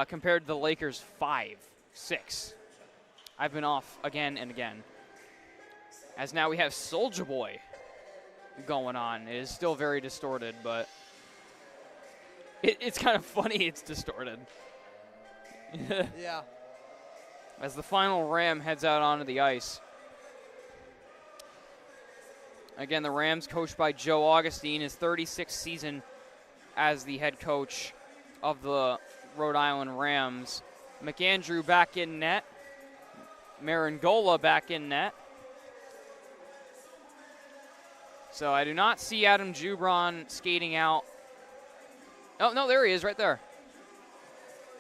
compared to the Lakers' 5-6. I've been off again and again. As now we have Soulja Boy going on. It is still very distorted, but it's kind of funny it's distorted. Yeah. As the final Ram heads out onto the ice. Again, the Rams, coached by Joe Augustine, his 36th season as the head coach of the Rhode Island Rams. McAndrew back in net. Marangola back in net. So I do not see Adam Jubron skating out. Oh, no, there he is right there.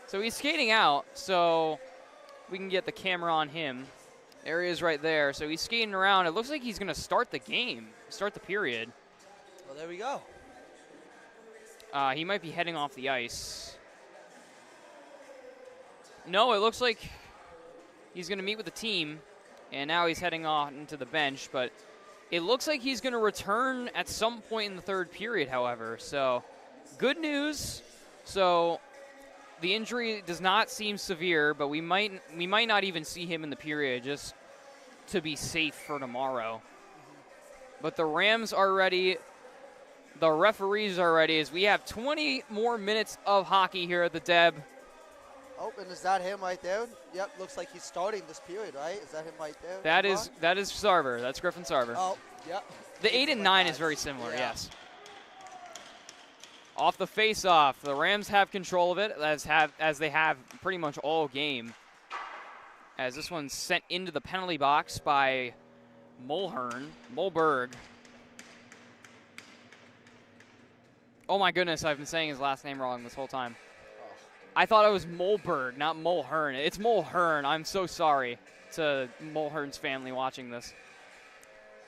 So he's skating out, so we can get the camera on him. There he is right there. So he's skating around. It looks like he's going to start the game, start the period. Well, there we go. He might be heading off the ice. No, it looks like he's going to meet with the team, and now he's heading off into the bench. But it looks like he's going to return at some point in the third period, however. So good news. So the injury does not seem severe, but we might not even see him in the period just to be safe for tomorrow. But the Rams are ready. The referees are ready, as we have 20 more minutes of hockey here at the Deb. Oh, and is that him right there? Yep, looks like he's starting this period, right? Is that him right there? That is Sarver. That's Griffin Sarver. Oh, yep. The 8 and 9 is very similar, yes. Off the face-off, the Rams have control of it, as they have pretty much all game. As this one's sent into the penalty box by Mulberg. Oh my goodness, I've been saying his last name wrong this whole time. I thought it was Mulberg, not Mulhern. It's Mulhern. I'm so sorry to Mulhern's family watching this.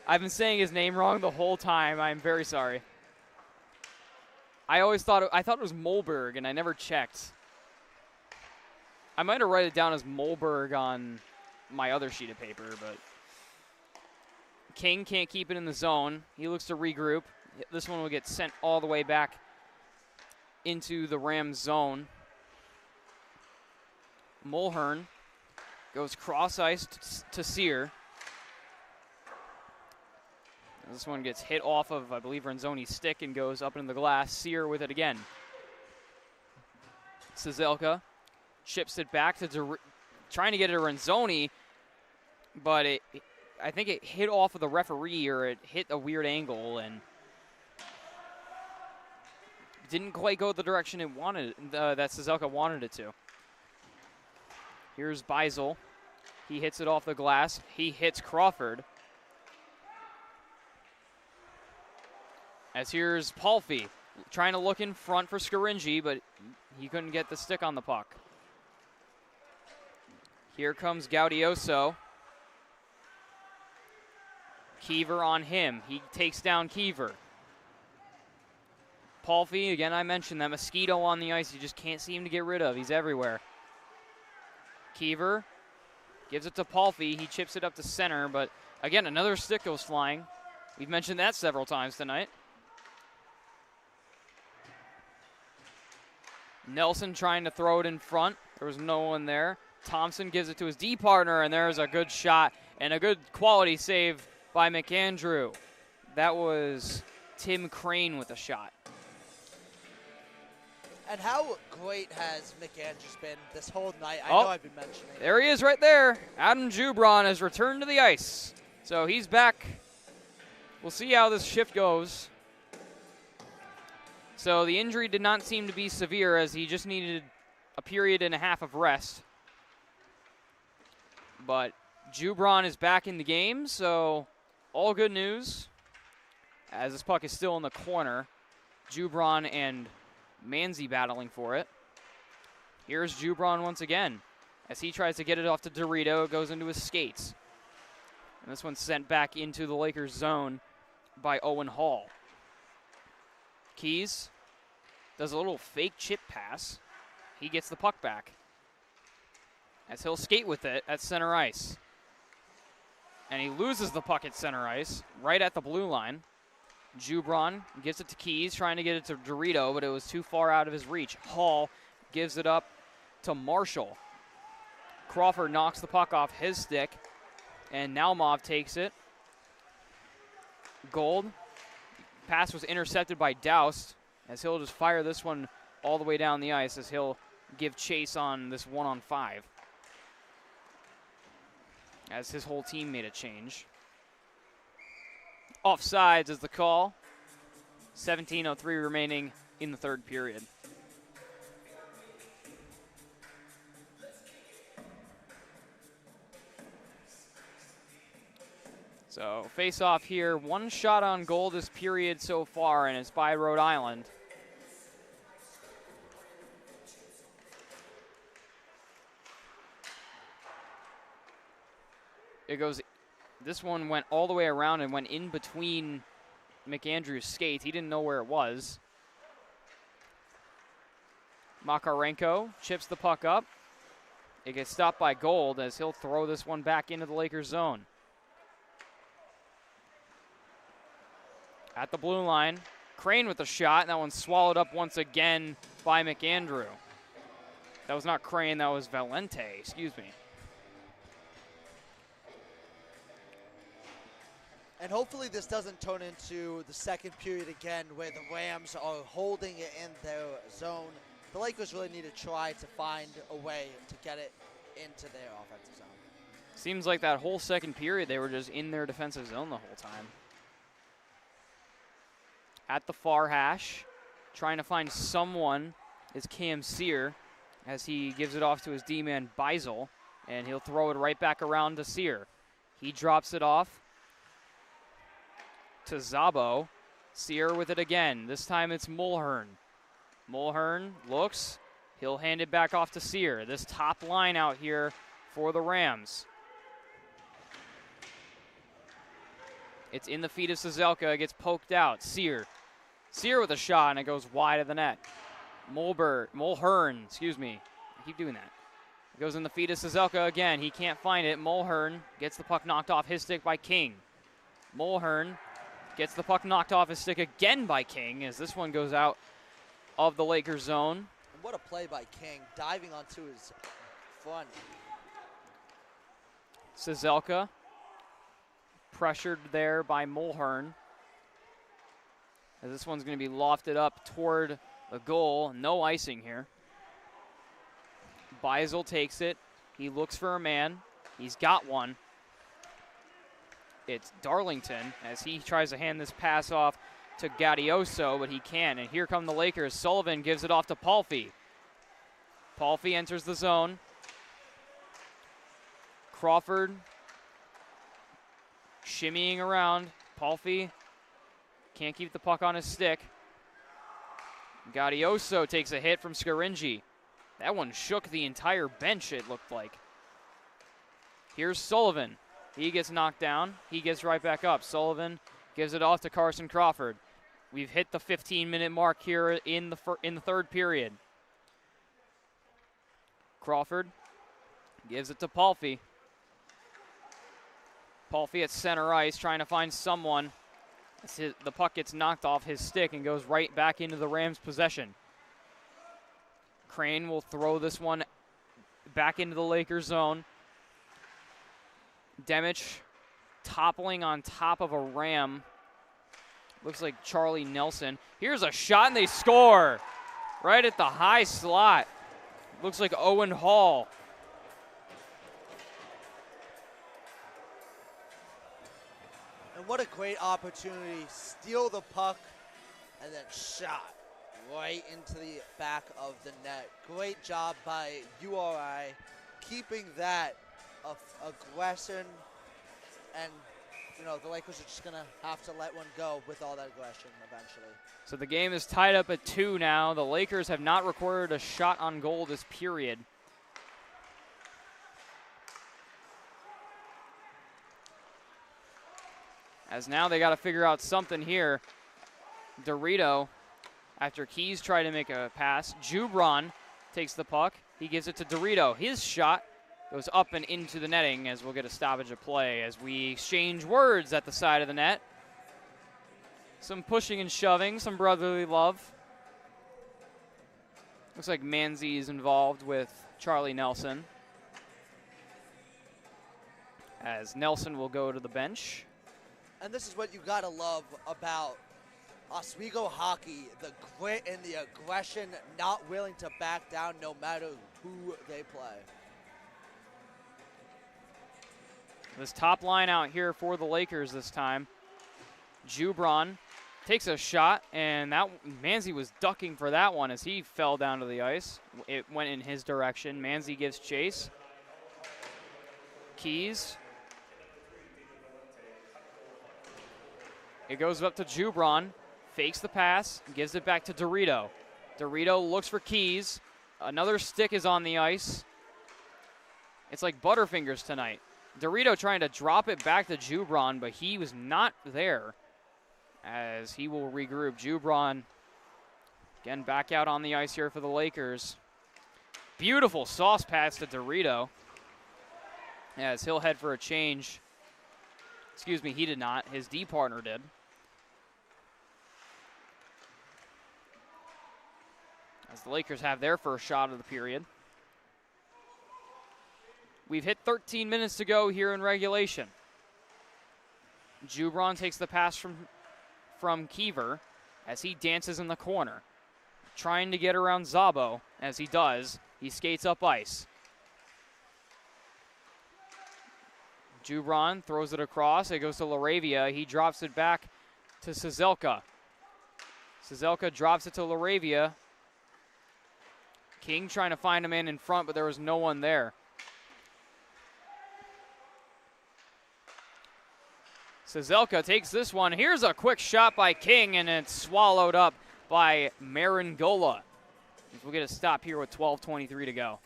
I've been saying his name wrong the whole time. I'm very sorry. I thought it was Mulberg, and I never checked. I might have write it down as Mulberg on my other sheet of paper, but King can't keep it in the zone. He looks to regroup. This one will get sent all the way back into the Rams zone. Mulhern goes cross ice to Sear. This one gets hit off of, I believe, Renzoni's stick and goes up into the glass. Sear with it again. Cizelka chips it back to trying to get it to Renzoni, but I think it hit off of the referee, or it hit a weird angle and didn't quite go the direction it wanted, that Cizelka wanted it to. Here's Beisel. He hits it off the glass. He hits Crawford. As here's Palfi trying to look in front for Scaringi, but he couldn't get the stick on the puck. Here comes Gaudioso. Kiever on him. He takes down Kiever. Palfi, again, I mentioned that mosquito on the ice you just can't seem to get rid of. He's everywhere. Kiever gives it to Palfi. He chips it up to center, but again, another stick goes flying. We've mentioned that several times tonight. Nelson trying to throw it in front. There was no one there. Thompson gives it to his D partner, and there's a good shot and a good quality save by McAndrew. That was Tim Crane with a shot. And how great has McAndrew's been this whole night? I know I've been mentioning it. There he is right there. Adam Jubron has returned to the ice. So he's back. We'll see how this shift goes. So the injury did not seem to be severe, as he just needed a period and a half of rest. But Jubron is back in the game, so all good news. As this puck is still in the corner, Jubron and Manzi battling for it. Here's Jubron once again. As he tries to get it off to Dorito, it goes into his skates. And this one's sent back into the Lakers zone by Owen Hall. Keys does a little fake chip pass. He gets the puck back, as he'll skate with it at center ice. And he loses the puck at center ice, right at the blue line. Jubron gives it to Keys, trying to get it to Dorito, but it was too far out of his reach. Hall gives it up to Marshall. Crawford knocks the puck off his stick, and Naumov takes it. Gold. Pass was intercepted by Doust, as he'll just fire this one all the way down the ice, as he'll give chase on this 1-on-5. As his whole team made a change. Offsides is the call. 17:03 remaining in the third period. So face off here, one shot on goal this period so far, and it's by Rhode Island. It goes, this one went all the way around and went in between McAndrew's skates. He didn't know where it was. Makarenko chips the puck up. It gets stopped by Gold, as he'll throw this one back into the Lakers zone. At the blue line, Crane with a shot, and that one's swallowed up once again by McAndrew. That was not Crane, that was Valente, excuse me. And hopefully this doesn't turn into the second period again, where the Rams are holding it in their zone. The Lakers really need to try to find a way to get it into their offensive zone. Seems like that whole second period they were just in their defensive zone the whole time. At the far hash, trying to find someone, is Cam Sear, as he gives it off to his D-man Beisel, and he'll throw it right back around to Sear. He drops it off to Zabo. Sear with it again. This time it's Mulhern. Mulhern looks. He'll hand it back off to Sear. This top line out here for the Rams. It's in the feet of Cizelka. It gets poked out. Sear with a shot, and it goes wide of the net. Mulhern, excuse me. I keep doing that. It goes in the feet of Cizelka again. He can't find it. Mulhern gets the puck knocked off his stick by King. Mulhern gets the puck knocked off his stick again by King, as this one goes out of the Lakers zone. And what a play by King, diving onto his front. Cizelka pressured there by Mulhern. As this one's going to be lofted up toward the goal. No icing here. Beisel takes it. He looks for a man. He's got one. It's Darlington as he tries to hand this pass off to Gaudioso, but he can't. And here come the Lakers. Sullivan gives it off to Palffy. Palffy enters the zone. Crawford shimmying around. Palffy can't keep the puck on his stick. Gaudioso takes a hit from Scaringi. That one shook the entire bench, it looked like. Here's Sullivan. He gets knocked down. He gets right back up. Sullivan gives it off to Carson Crawford. We've hit the 15-minute mark here in the third period. Crawford gives it to Palffy. Palffy at center ice trying to find someone. The puck gets knocked off his stick and goes right back into the Rams' possession. Crane will throw this one back into the Lakers zone. Demich toppling on top of a Ram. Looks like Charlie Nelson. Here's a shot and they score right at the high slot. Looks like Owen Hall. And what a great opportunity. Steal the puck and then shot right into the back of the net. Great job by URI keeping that aggression, and the Lakers are just gonna have to let one go with all that aggression eventually. So the game is tied up at 2 now. The Lakers have not recorded a shot on goal this period. As now they got to figure out something here. Dorito, after Keys tried to make a pass, Jubron takes the puck. He gives it to Dorito. His shot goes up and into the netting as we'll get a stoppage of play as we exchange words at the side of the net. Some pushing and shoving, some brotherly love. Looks like Manzi is involved with Charlie Nelson. As Nelson will go to the bench. And this is what you gotta love about Oswego hockey, the grit and the aggression, not willing to back down no matter who they play. This top line out here for the Lakers this time. Jubron takes a shot, and that Manzi was ducking for that one as he fell down to the ice. It went in his direction. Manzi gives chase. Keys. It goes up to Jubron. Fakes the pass, gives it back to Dorito. Dorito looks for Keys. Another stick is on the ice. It's like Butterfingers tonight. Dorito trying to drop it back to Jubron, but he was not there as he will regroup. Jubron, again, back out on the ice here for the Lakers. Beautiful sauce pass to Dorito as he'll head for a change. Excuse me, he did not. His D partner did. As the Lakers have their first shot of the period. We've hit 13 minutes to go here in regulation. Jubron takes the pass from Kiever as he dances in the corner. Trying to get around Zabo. As he does, he skates up ice. Jubron throws it across. It goes to Laravia. He drops it back to Cizelka. Cizelka drops it to Laravia. King trying to find a man in front, but there was no one there. Cizelka takes this one. Here's a quick shot by King, and it's swallowed up by Maringola. We'll get a stop here with 12:23 to go.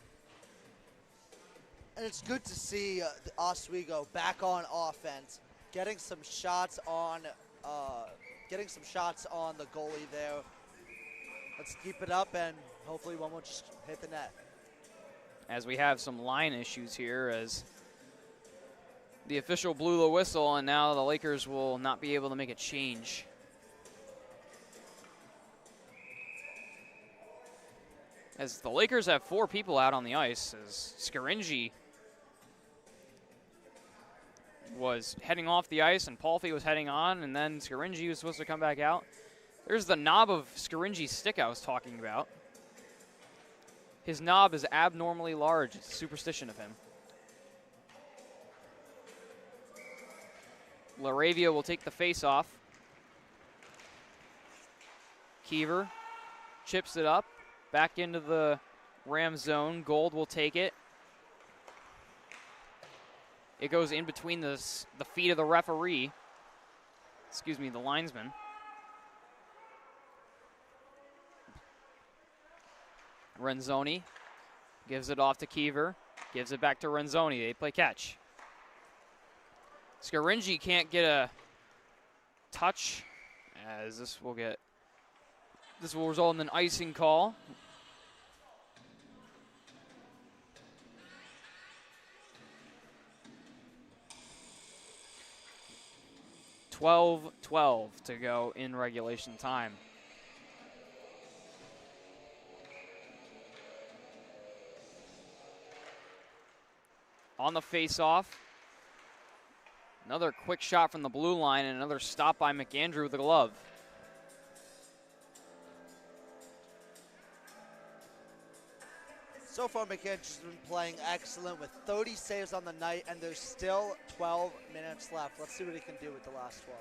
And it's good to see Oswego back on offense, getting some shots on the goalie there. Let's keep it up, and hopefully one will just hit the net. As we have some line issues here, as the official blew the whistle, and now the Lakers will not be able to make a change. As the Lakers have 4 people out on the ice, as Scaringi was heading off the ice and Palfi was heading on, and then Scaringi was supposed to come back out. There's the knob of Scaringi's stick I was talking about. His knob is abnormally large. It's a superstition of him. Laravia will take the face-off. Kiever chips it up, back into the Ram zone. Gold will take it. It goes in between the feet of the referee. Excuse me, the linesman. Renzoni gives it off to Kiever. Gives it back to Renzoni. They play catch. Scaringi can't get a touch, as this will result in an icing call. .12 to go in regulation time. On the face-off, another quick shot from the blue line and another stop by McAndrew with the glove. So far, McAndrew's been playing excellent with 30 saves on the night, and there's still 12 minutes left. Let's see what he can do with the last 12.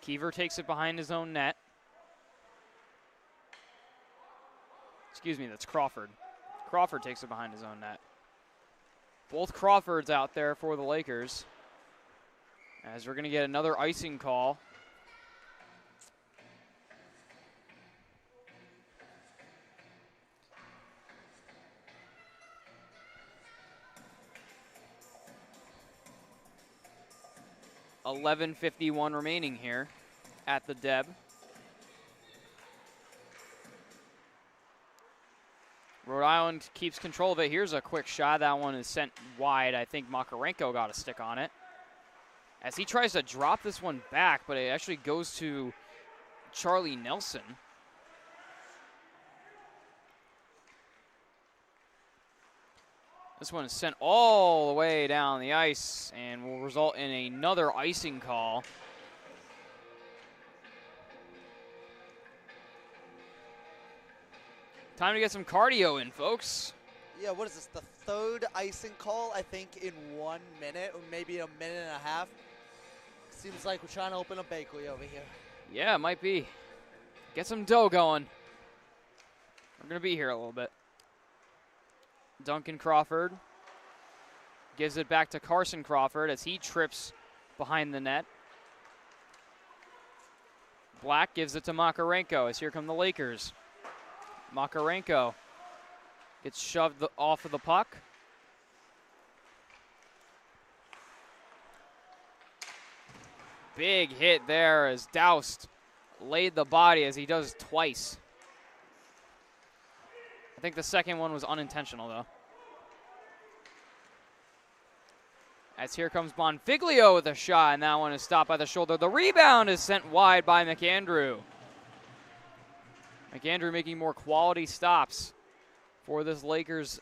Kiever takes it behind his own net. Excuse me, that's Crawford. Crawford takes it behind his own net. Both Crawfords out there for the Lakers, as we're going to get another icing call. .11:51 remaining here at the Deb. Rhode Island keeps control of it. Here's a quick shot. That one is sent wide. I think Makarenko got a stick on it. As he tries to drop this one back, but it actually goes to Charlie Nelson. This one is sent all the way down the ice and will result in another icing call. Time to get some cardio in, folks. Yeah, what is this, the third icing call, I think, in 1 minute, or maybe a minute and a half? Seems like we're trying to open a bakery over here. Yeah, it might be. Get some dough going. We're going to be here a little bit. Duncan Crawford gives it back to Carson Crawford as he trips behind the net. Black gives it to Makarenko as here come the Lakers. Makarenko gets shoved off of the puck. Big hit there as Doust laid the body, as he does twice. I think the second one was unintentional, though. As here comes Bonfiglio with a shot, and that one is stopped by the shoulder. The rebound is sent wide by McAndrew. McAndrew making more quality stops for this Lakers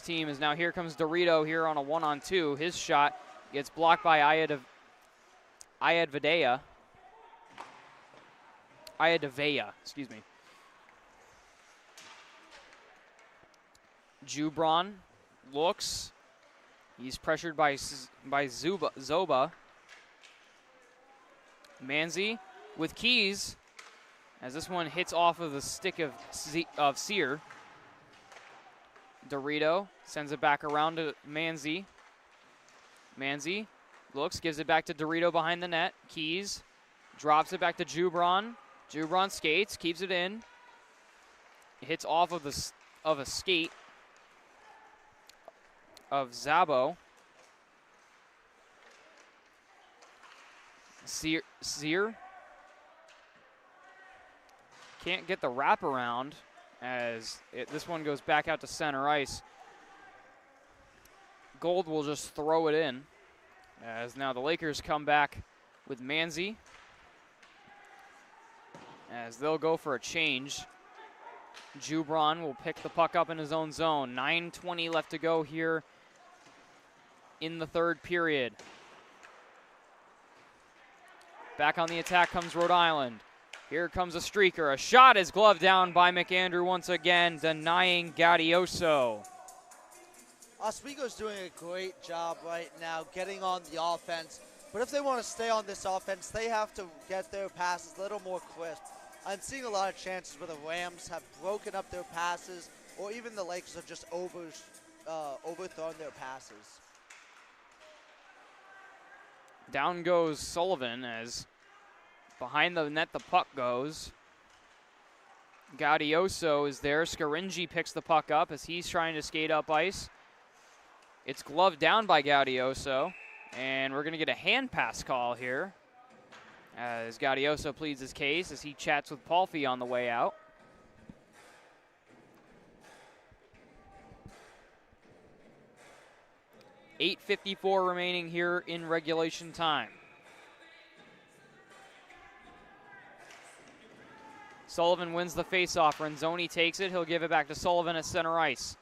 team. As now here comes Dorito here on a 1-on-2. His shot gets blocked by Ayadvaya, excuse me. Jubron looks. He's pressured by Zoba. Manzi with Keys, as this one hits off of the stick of Sear. Dorito sends it back around to Manzi. Manzi looks, gives it back to Dorito behind the net. Keys drops it back to Jubron. Jubron skates, keeps it in. It hits off of a skate of Zabo. Sear can't get the wraparound, as this one goes back out to center ice. Gold will just throw it in, as now the Lakers come back with Manzi, as they'll go for a change Jubron will pick the puck up in his own zone. 9:20 left to go here in the third period. Back on the attack comes Rhode Island. Here comes a streaker. A shot is gloved down by McAndrew once again, denying Gaudioso. Oswego's doing a great job right now getting on the offense. But if they want to stay on this offense, they have to get their passes a little more crisp. I'm seeing a lot of chances where the Rams have broken up their passes, or even the Lakers have just overthrown their passes. Down goes Sullivan as behind the net the puck goes. Gaudioso is there. Scaringi picks the puck up as he's trying to skate up ice. It's gloved down by Gaudioso, and we're going to get a hand pass call here as Gaudioso pleads his case as he chats with Palfy on the way out. .8:54 remaining here in regulation time. Sullivan wins the faceoff. Renzoni takes it. He'll give it back to Sullivan at center ice.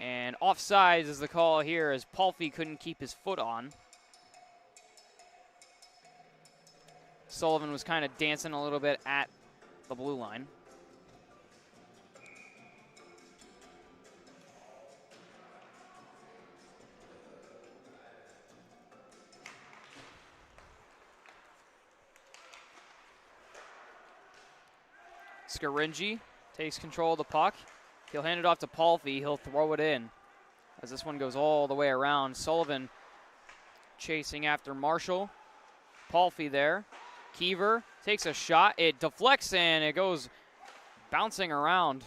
And offsides is the call here as Palfy couldn't keep his foot on. Sullivan was kind of dancing a little bit at the blue line. Scaringi takes control of the puck. He'll hand it off to Palfy. He'll throw it in as this one goes all the way around. Sullivan chasing after Marshall. Palfy there. Kiever takes a shot. It deflects and it goes bouncing around.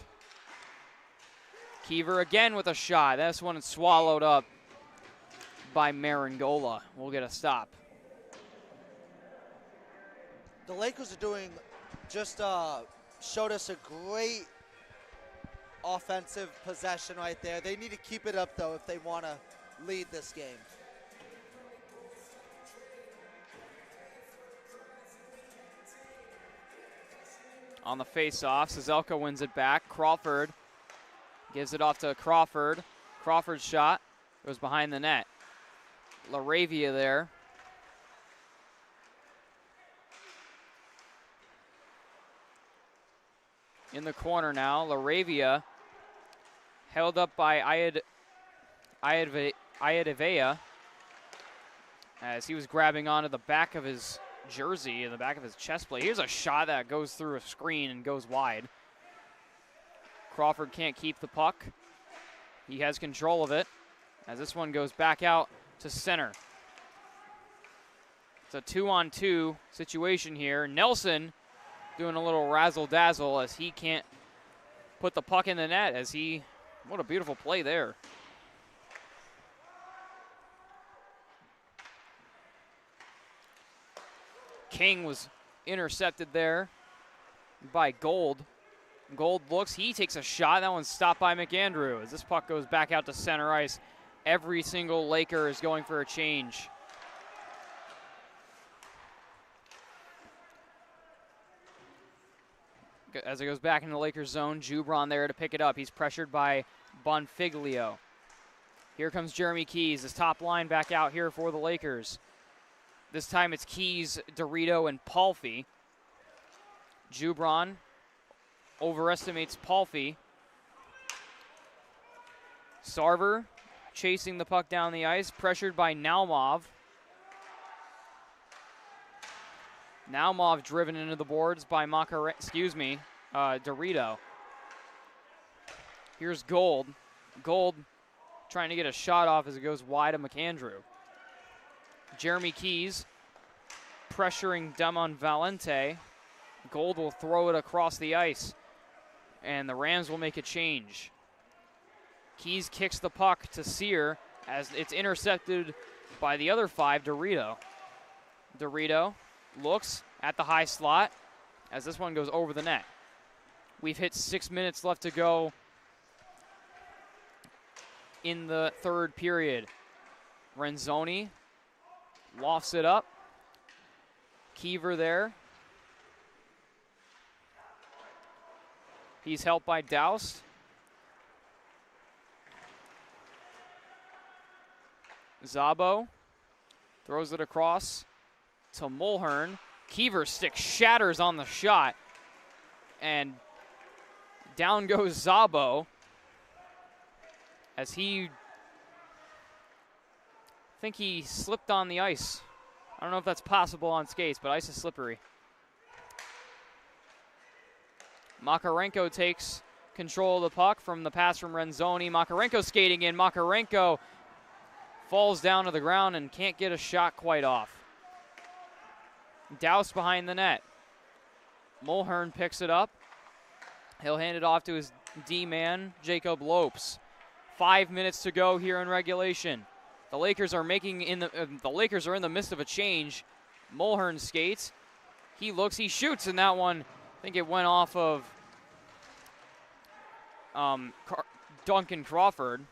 Kiever again with a shot. This one is swallowed up by Maringola. We'll get a stop. The Lakers are doing just showed us a great offensive possession right there. They need to keep it up, though, if they want to lead this game. On the face-off, Cizelka wins it back. Crawford gives it off to Crawford. Crawford's shot goes behind the net. LaRavia there. In the corner now, LaRavia held up by Ayadavea as he was grabbing onto the back of his jersey and the back of his chest plate. Here's a shot that goes through a screen and goes wide. Crawford can't keep the puck. He has control of it as this one goes back out to center. It's a 2-on-2 situation here. Nelson doing a little razzle-dazzle as he can't put the puck in the net as he, what a beautiful play there. King was intercepted there by Gold. Gold looks, he takes a shot. That one's stopped by McAndrew. As this puck goes back out to center ice, every single Laker is going for a change. As it goes back into the Lakers zone, Jubron there to pick it up. He's pressured by Bonfiglio. Here comes Jeremy Keys, his top line back out here for the Lakers. This time it's Keys, Dorito, and Palfy. Jubron overestimates Palfy. Sarver chasing the puck down the ice, pressured by Naumov. Naumov driven into the boards by Dorito. Here's Gold. Gold trying to get a shot off as it goes wide of McAndrew. Jeremy Keys pressuring Damon Valente. Gold will throw it across the ice, and the Rams will make a change. Keys kicks the puck to Sear as it's intercepted by the other five, Dorito. Dorito looks at the high slot as this one goes over the net. We've hit 6 minutes left to go in the third period. Renzoni lofts it up. Kiever there. He's helped by Doust. Szabo throws it across to Mulhern. Kiever's stick shatters on the shot. And down goes Szabo as I think he slipped on the ice. I don't know if that's possible on skates, but ice is slippery. Makarenko takes control of the puck from the pass from Renzoni. Makarenko skating in. Makarenko falls down to the ground and can't get a shot quite off. Douse behind the net. Mulhern picks it up. He'll hand it off to his D-man, Jacob Lopes. 5 minutes to go here in regulation. The Lakers are the Lakers are in the midst of a change. Mulhern skates. He looks, he shoots, and that one, I think it went off of Duncan Crawford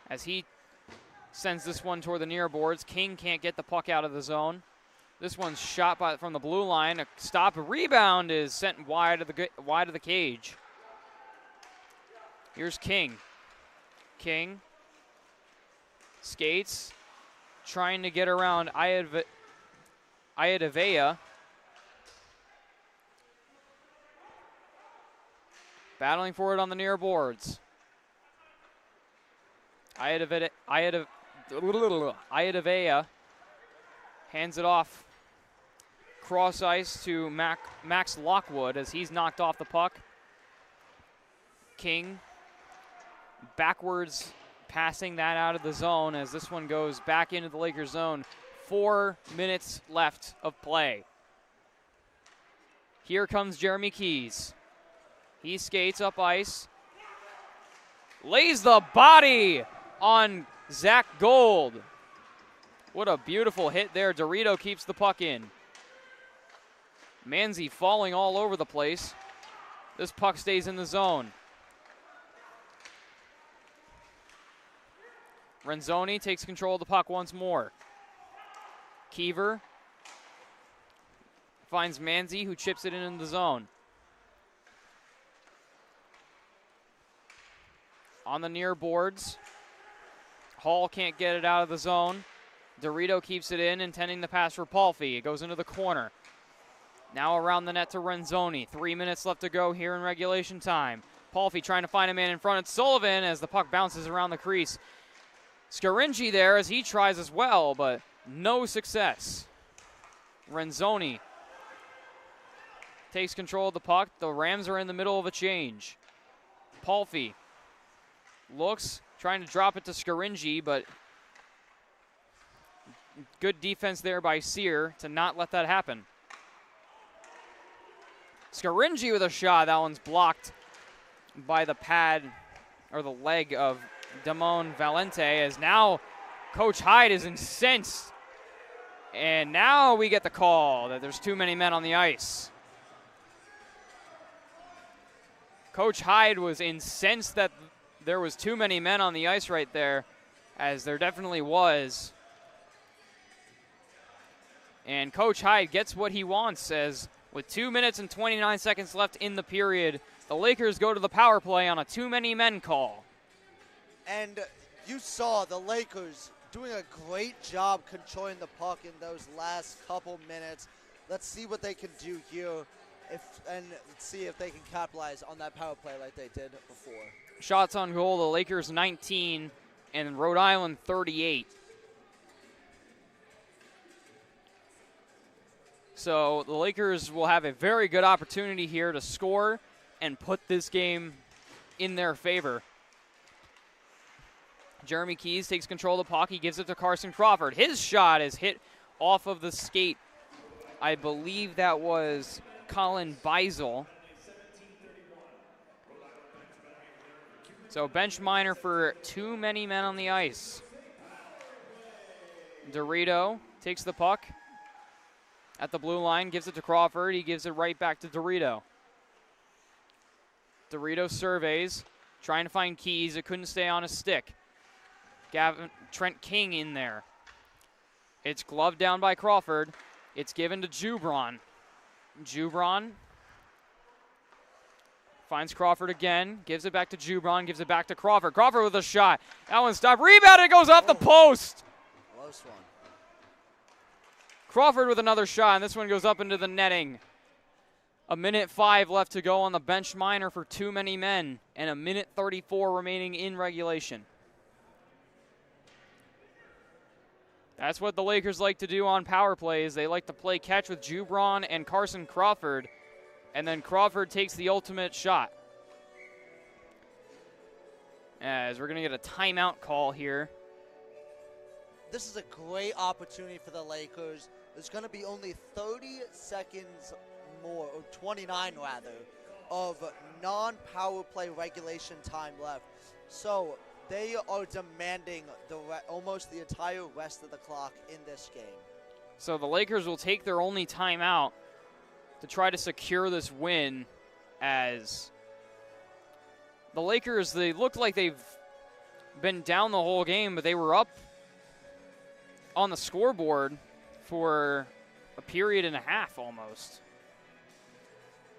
as he sends this one toward the near boards. King can't get the puck out of the zone. This one's shot from the blue line. A stop, a rebound is sent wide of the cage. Here's King. King skates, trying to get around Ayadavea. Battling for it on the near boards. Ayadavea hands it off cross ice to Max Lockwood as he's knocked off the puck. King backwards passing that out of the zone as this one goes back into the Lakers zone. 4 minutes left of play. Here comes Jeremy Keys. He skates up ice. Lays the body on Zach Gold. What a beautiful hit there. Dorito keeps the puck in. Manzi falling all over the place. This puck stays in the zone. Renzoni takes control of the puck once more. Kiever finds Manzi, who chips it in the zone. On the near boards, Hall can't get it out of the zone. Dorito keeps it in, intending the pass for Palfy. It goes into the corner. Now around the net to Renzoni. 3 minutes left to go here in regulation time. Palfy trying to find a man in front. It's Sullivan as the puck bounces around the crease. Scaringi there as he tries as well, but no success. Renzoni takes control of the puck. The Rams are in the middle of a change. Palfy looks, trying to drop it to Scaringi, but good defense there by Sear to not let that happen. Scaringi with a shot. That one's blocked by the pad or the leg of Damon Valente as now Coach Hyde is incensed. And now we get the call that there's too many men on the ice. Coach Hyde was incensed that there was too many men on the ice right there, as there definitely was. And Coach Hyde gets what he wants, as with 2 minutes and 29 seconds left in the period, the Lakers go to the power play on a too many men call. And you saw the Lakers doing a great job controlling the puck in those last couple minutes. Let's see what they can do here and see if they can capitalize on that power play like they did before. Shots on goal, the Lakers 19 and Rhode Island 38. So the Lakers will have a very good opportunity here to score and put this game in their favor. Jeremy Keys takes control of the puck. He gives it to Carson Crawford. His shot is hit off of the skate. I believe that was Colin Beisel. So bench minor for too many men on the ice. Dorito takes the puck at the blue line, gives it to Crawford. He gives it right back to Dorito. Dorito surveys, trying to find Keys. It couldn't stay on his stick. Trent King in there. It's gloved down by Crawford. It's given to Jubron. Jubron Finds Crawford again. Gives it back to Jubron. Gives it back to Crawford. Crawford with a shot. That one stopped. Rebound. It goes off the post. Close one. Crawford with another shot, and this one goes up into the netting. 1:05 left to go on the bench minor for too many men, and 1:34 remaining in regulation. That's what the Lakers like to do on power plays. They like to play catch with Jubron and Carson Crawford, and then Crawford takes the ultimate shot. As we're going to get a timeout call here. This is a great opportunity for the Lakers. There's going to be only 30 seconds more, or 29 rather, of non-power play regulation time left. So they are demanding almost the entire rest of the clock in this game. So the Lakers will take their only timeout to try to secure this win, as the Lakers, they look like they've been down the whole game, but they were up on the scoreboard for a period and a half almost.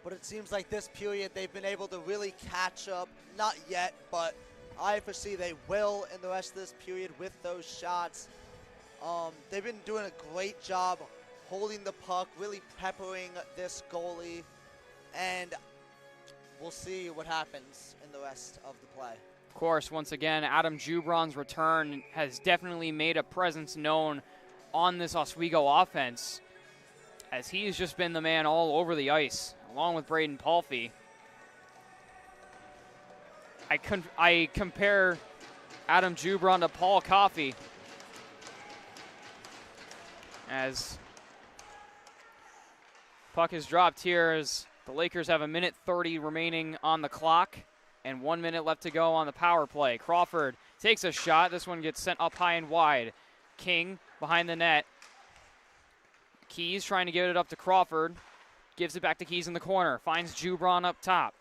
But it seems like this period they've been able to really catch up. Not yet, but I foresee they will in the rest of this period with those shots. They've been doing a great job holding the puck, really peppering this goalie, and we'll see what happens in the rest of the play. Of course, once again, Adam Jubron's return has definitely made a presence known on this Oswego offense, as he's just been the man all over the ice, along with Braden Palfy. I compare Adam Jubron to Paul Coffey, as puck is dropped here as the Lakers have 1:30 remaining on the clock and 1 minute left to go on the power play. Crawford takes a shot. This one gets sent up high and wide. King behind the net. Keys trying to give it up to Crawford. Gives it back to Keys in the corner. Finds Jubron up top.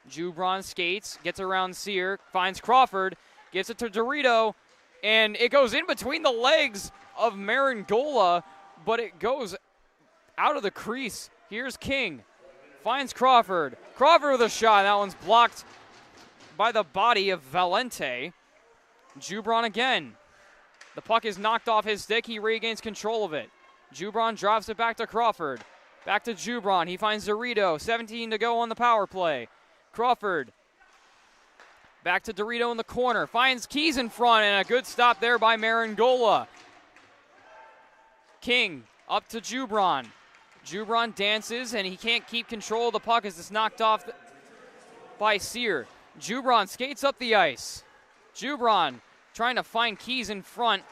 Jubron skates, gets around Sear, finds Crawford, gives it to Dorito, and it goes in between the legs of Marangola, but it goes out of the crease. Here's King. Finds Crawford. Crawford with a shot. That one's blocked by the body of Valente. Jubron again. The puck is knocked off his stick. He regains control of it. Jubron drops it back to Crawford. Back to Jubron. He finds Dorito. 17 to go on the power play. Crawford. Back to Dorito in the corner. Finds Keys in front, and a good stop there by Marangola. King up to Jubron. Jubron dances, and he can't keep control of the puck as it's knocked off by Sear. Jubron skates up the ice. Jubron trying to find Keys in front,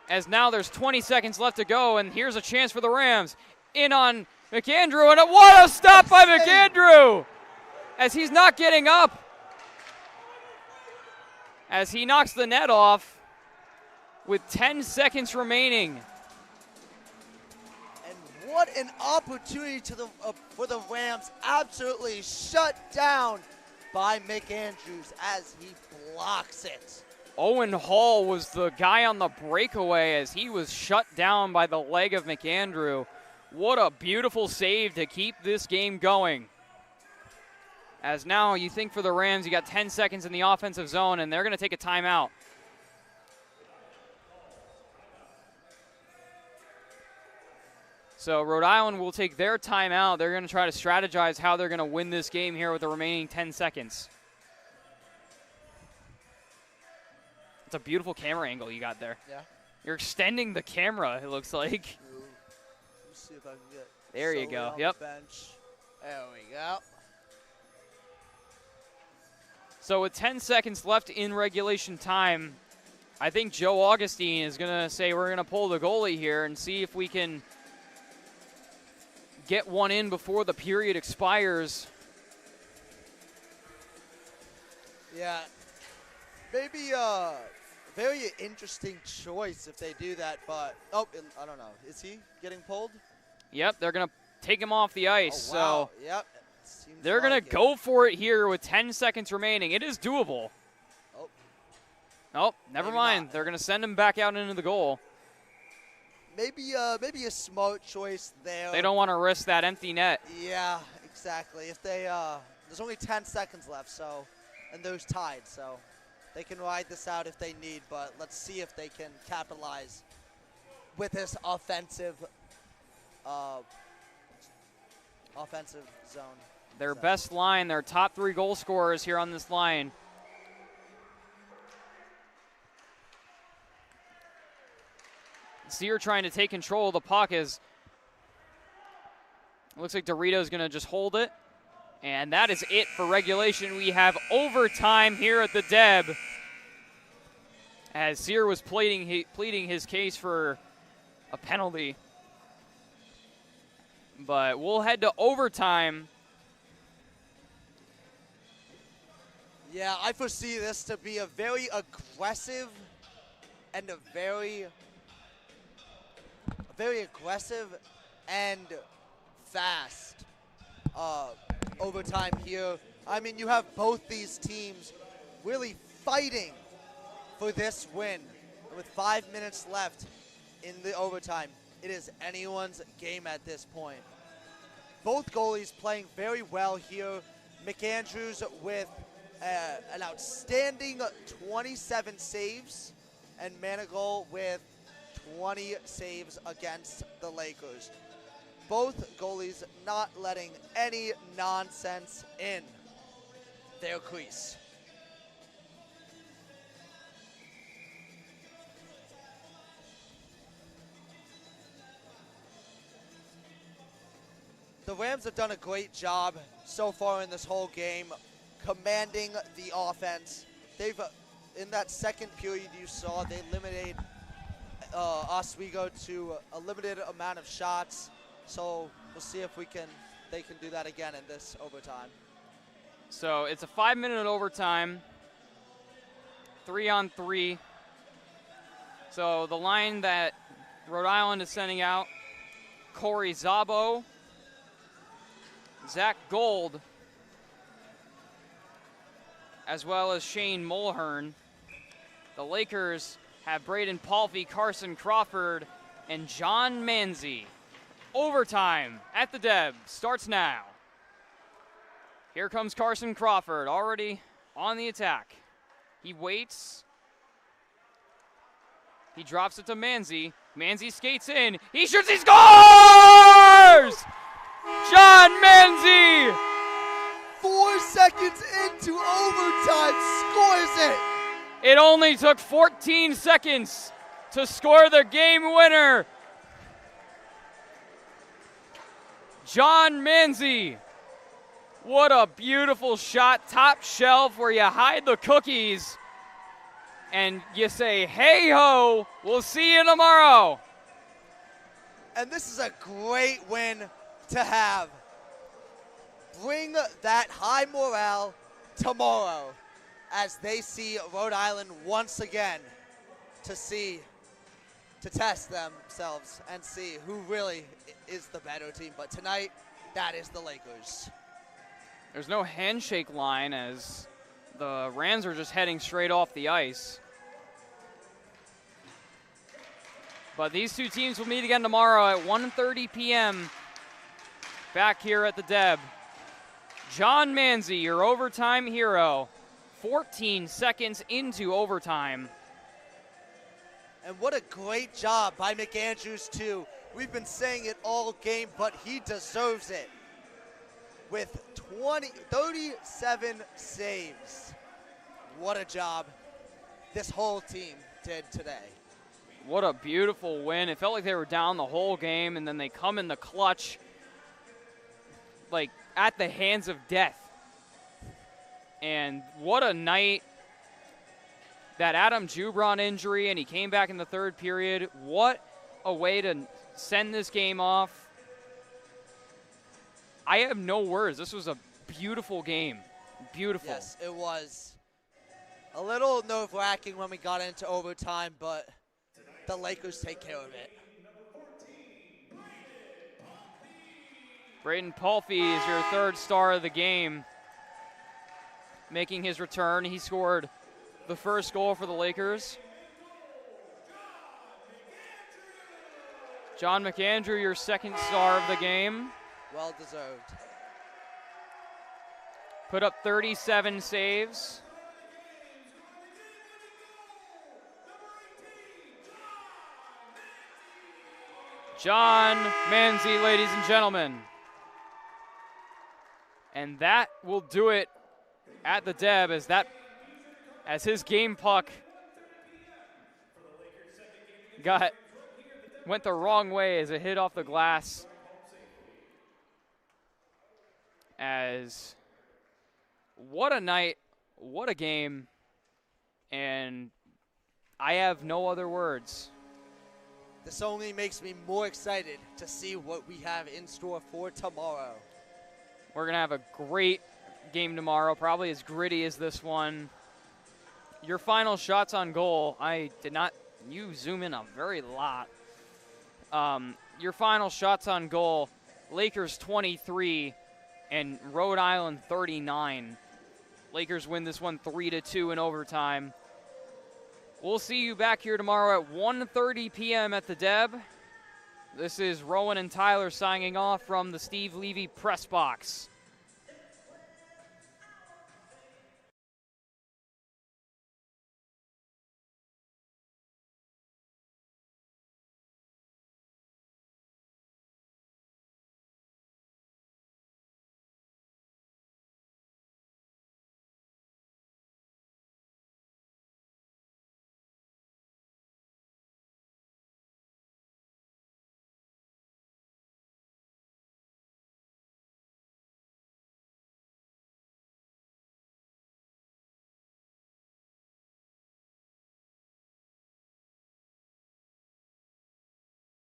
as now there's 20 seconds left to go, and here's a chance for the Rams. In on McAndrew, and what a stop by McAndrew! As he's not getting up, as he knocks the net off with 10 seconds remaining. And what an opportunity for the Rams, absolutely shut down by McAndrews as he blocks it. Owen Hall was the guy on the breakaway as he was shut down by the leg of McAndrew. What a beautiful save to keep this game going. As now you think for the Rams, you got 10 seconds in the offensive zone, and they're going to take a timeout. So Rhode Island will take their timeout. They're going to try to strategize how they're going to win this game here with the remaining 10 seconds. It's a beautiful camera angle you got there. Yeah. You're extending the camera, it looks like. Let's see if I can get there you go. Yep. The bench. There we go. So with 10 seconds left in regulation time, I think Joe Augustine is going to say we're going to pull the goalie here and see if we can get one in before the period expires. Yeah. Maybe a very interesting choice if they do that, but I don't know. Is he getting pulled? Yep, they're going to take him off the ice. Oh, wow. So yep. they're going to go for it here with 10 seconds remaining. It is doable. Oh, never mind. Not. They're going to send him back out into the goal. Maybe a smart choice there. They don't want to risk that empty net. Yeah, exactly. If they there's only 10 seconds left, so, and those tied, so they can ride this out if they need, but let's see if they can capitalize with this offensive zone. Their best line, their top 3 goal scorers here on this line. Sear trying to take control of the puck as it looks like Dorito's going to just hold it. And that is it for regulation. We have overtime here at the Deb as Sear was pleading his case for a penalty. But we'll head to overtime. Yeah, I foresee this to be a very aggressive and a very aggressive and fast overtime here. I mean, you have both these teams really fighting for this win. And with 5 minutes left in the overtime, it is anyone's game at this point. Both goalies playing very well here. McAndrews with an outstanding 27 saves, and Manigault with 20 saves against the Lakers. Both goalies not letting any nonsense in their crease. The Rams have done a great job so far in this whole game, commanding the offense. They've, in that second period you saw, they limited Oswego to a limited amount of shots. So we'll see if they can do that again in this overtime. So it's a 5-minute overtime, 3-on-3. So the line that Rhode Island is sending out, Corey Zabo, Zach Gold, as well as Shane Mulhern. The Lakers have Braden Palfy, Carson Crawford, and John Manzi. Overtime at the Deb starts now. Here comes Carson Crawford, already on the attack. He waits. He drops it to Manzi. Manzi skates in. He shoots, he scores! John Manzi! 4 seconds into overtime, scores it! It only took 14 seconds to score the game winner. John Manzi. What a beautiful shot, top shelf where you hide the cookies and you say, hey ho, we'll see you tomorrow. And this is a great win to have. Bring that high morale tomorrow as they see Rhode Island once again to test themselves and see who really is the better team. But tonight, that is the Lakers. There's no handshake line as the Rams are just heading straight off the ice. But these two teams will meet again tomorrow at 1:30 p.m. back here at the Deb. John Manzi, your overtime hero, 14 seconds into overtime. And what a great job by McAndrews, too. We've been saying it all game, but he deserves it. With 37 saves. What a job this whole team did today. What a beautiful win. It felt like they were down the whole game, and then they come in the clutch, like at the hands of death. And what a night. That Adam Jubron injury, and he came back in the third period. What a way to send this game off. I have no words. This was a beautiful game. Beautiful. Yes, it was. A little nerve-wracking when we got into overtime, but the Lakers take care of it. Braden Palfy is your third star of the game, making his return. He scored the first goal for the Lakers. John McAndrew, your second star of the game. Well deserved. Put up 37 saves. John Manzi, ladies and gentlemen. And that will do it at the Deb as his game puck went the wrong way as it hit off the glass. As what a night, what a game, and I have no other words. This only makes me more excited to see what we have in store for tomorrow. We're going to have a great game tomorrow, probably as gritty as this one. Your final shots on goal, you zoom in a very lot. Your final shots on goal, Lakers 23 and Rhode Island 39. Lakers win this one 3-2 in overtime. We'll see you back here tomorrow at 1:30 p.m. at the Deb. This is Rowan and Tyler signing off from the Steve Levy Press Box.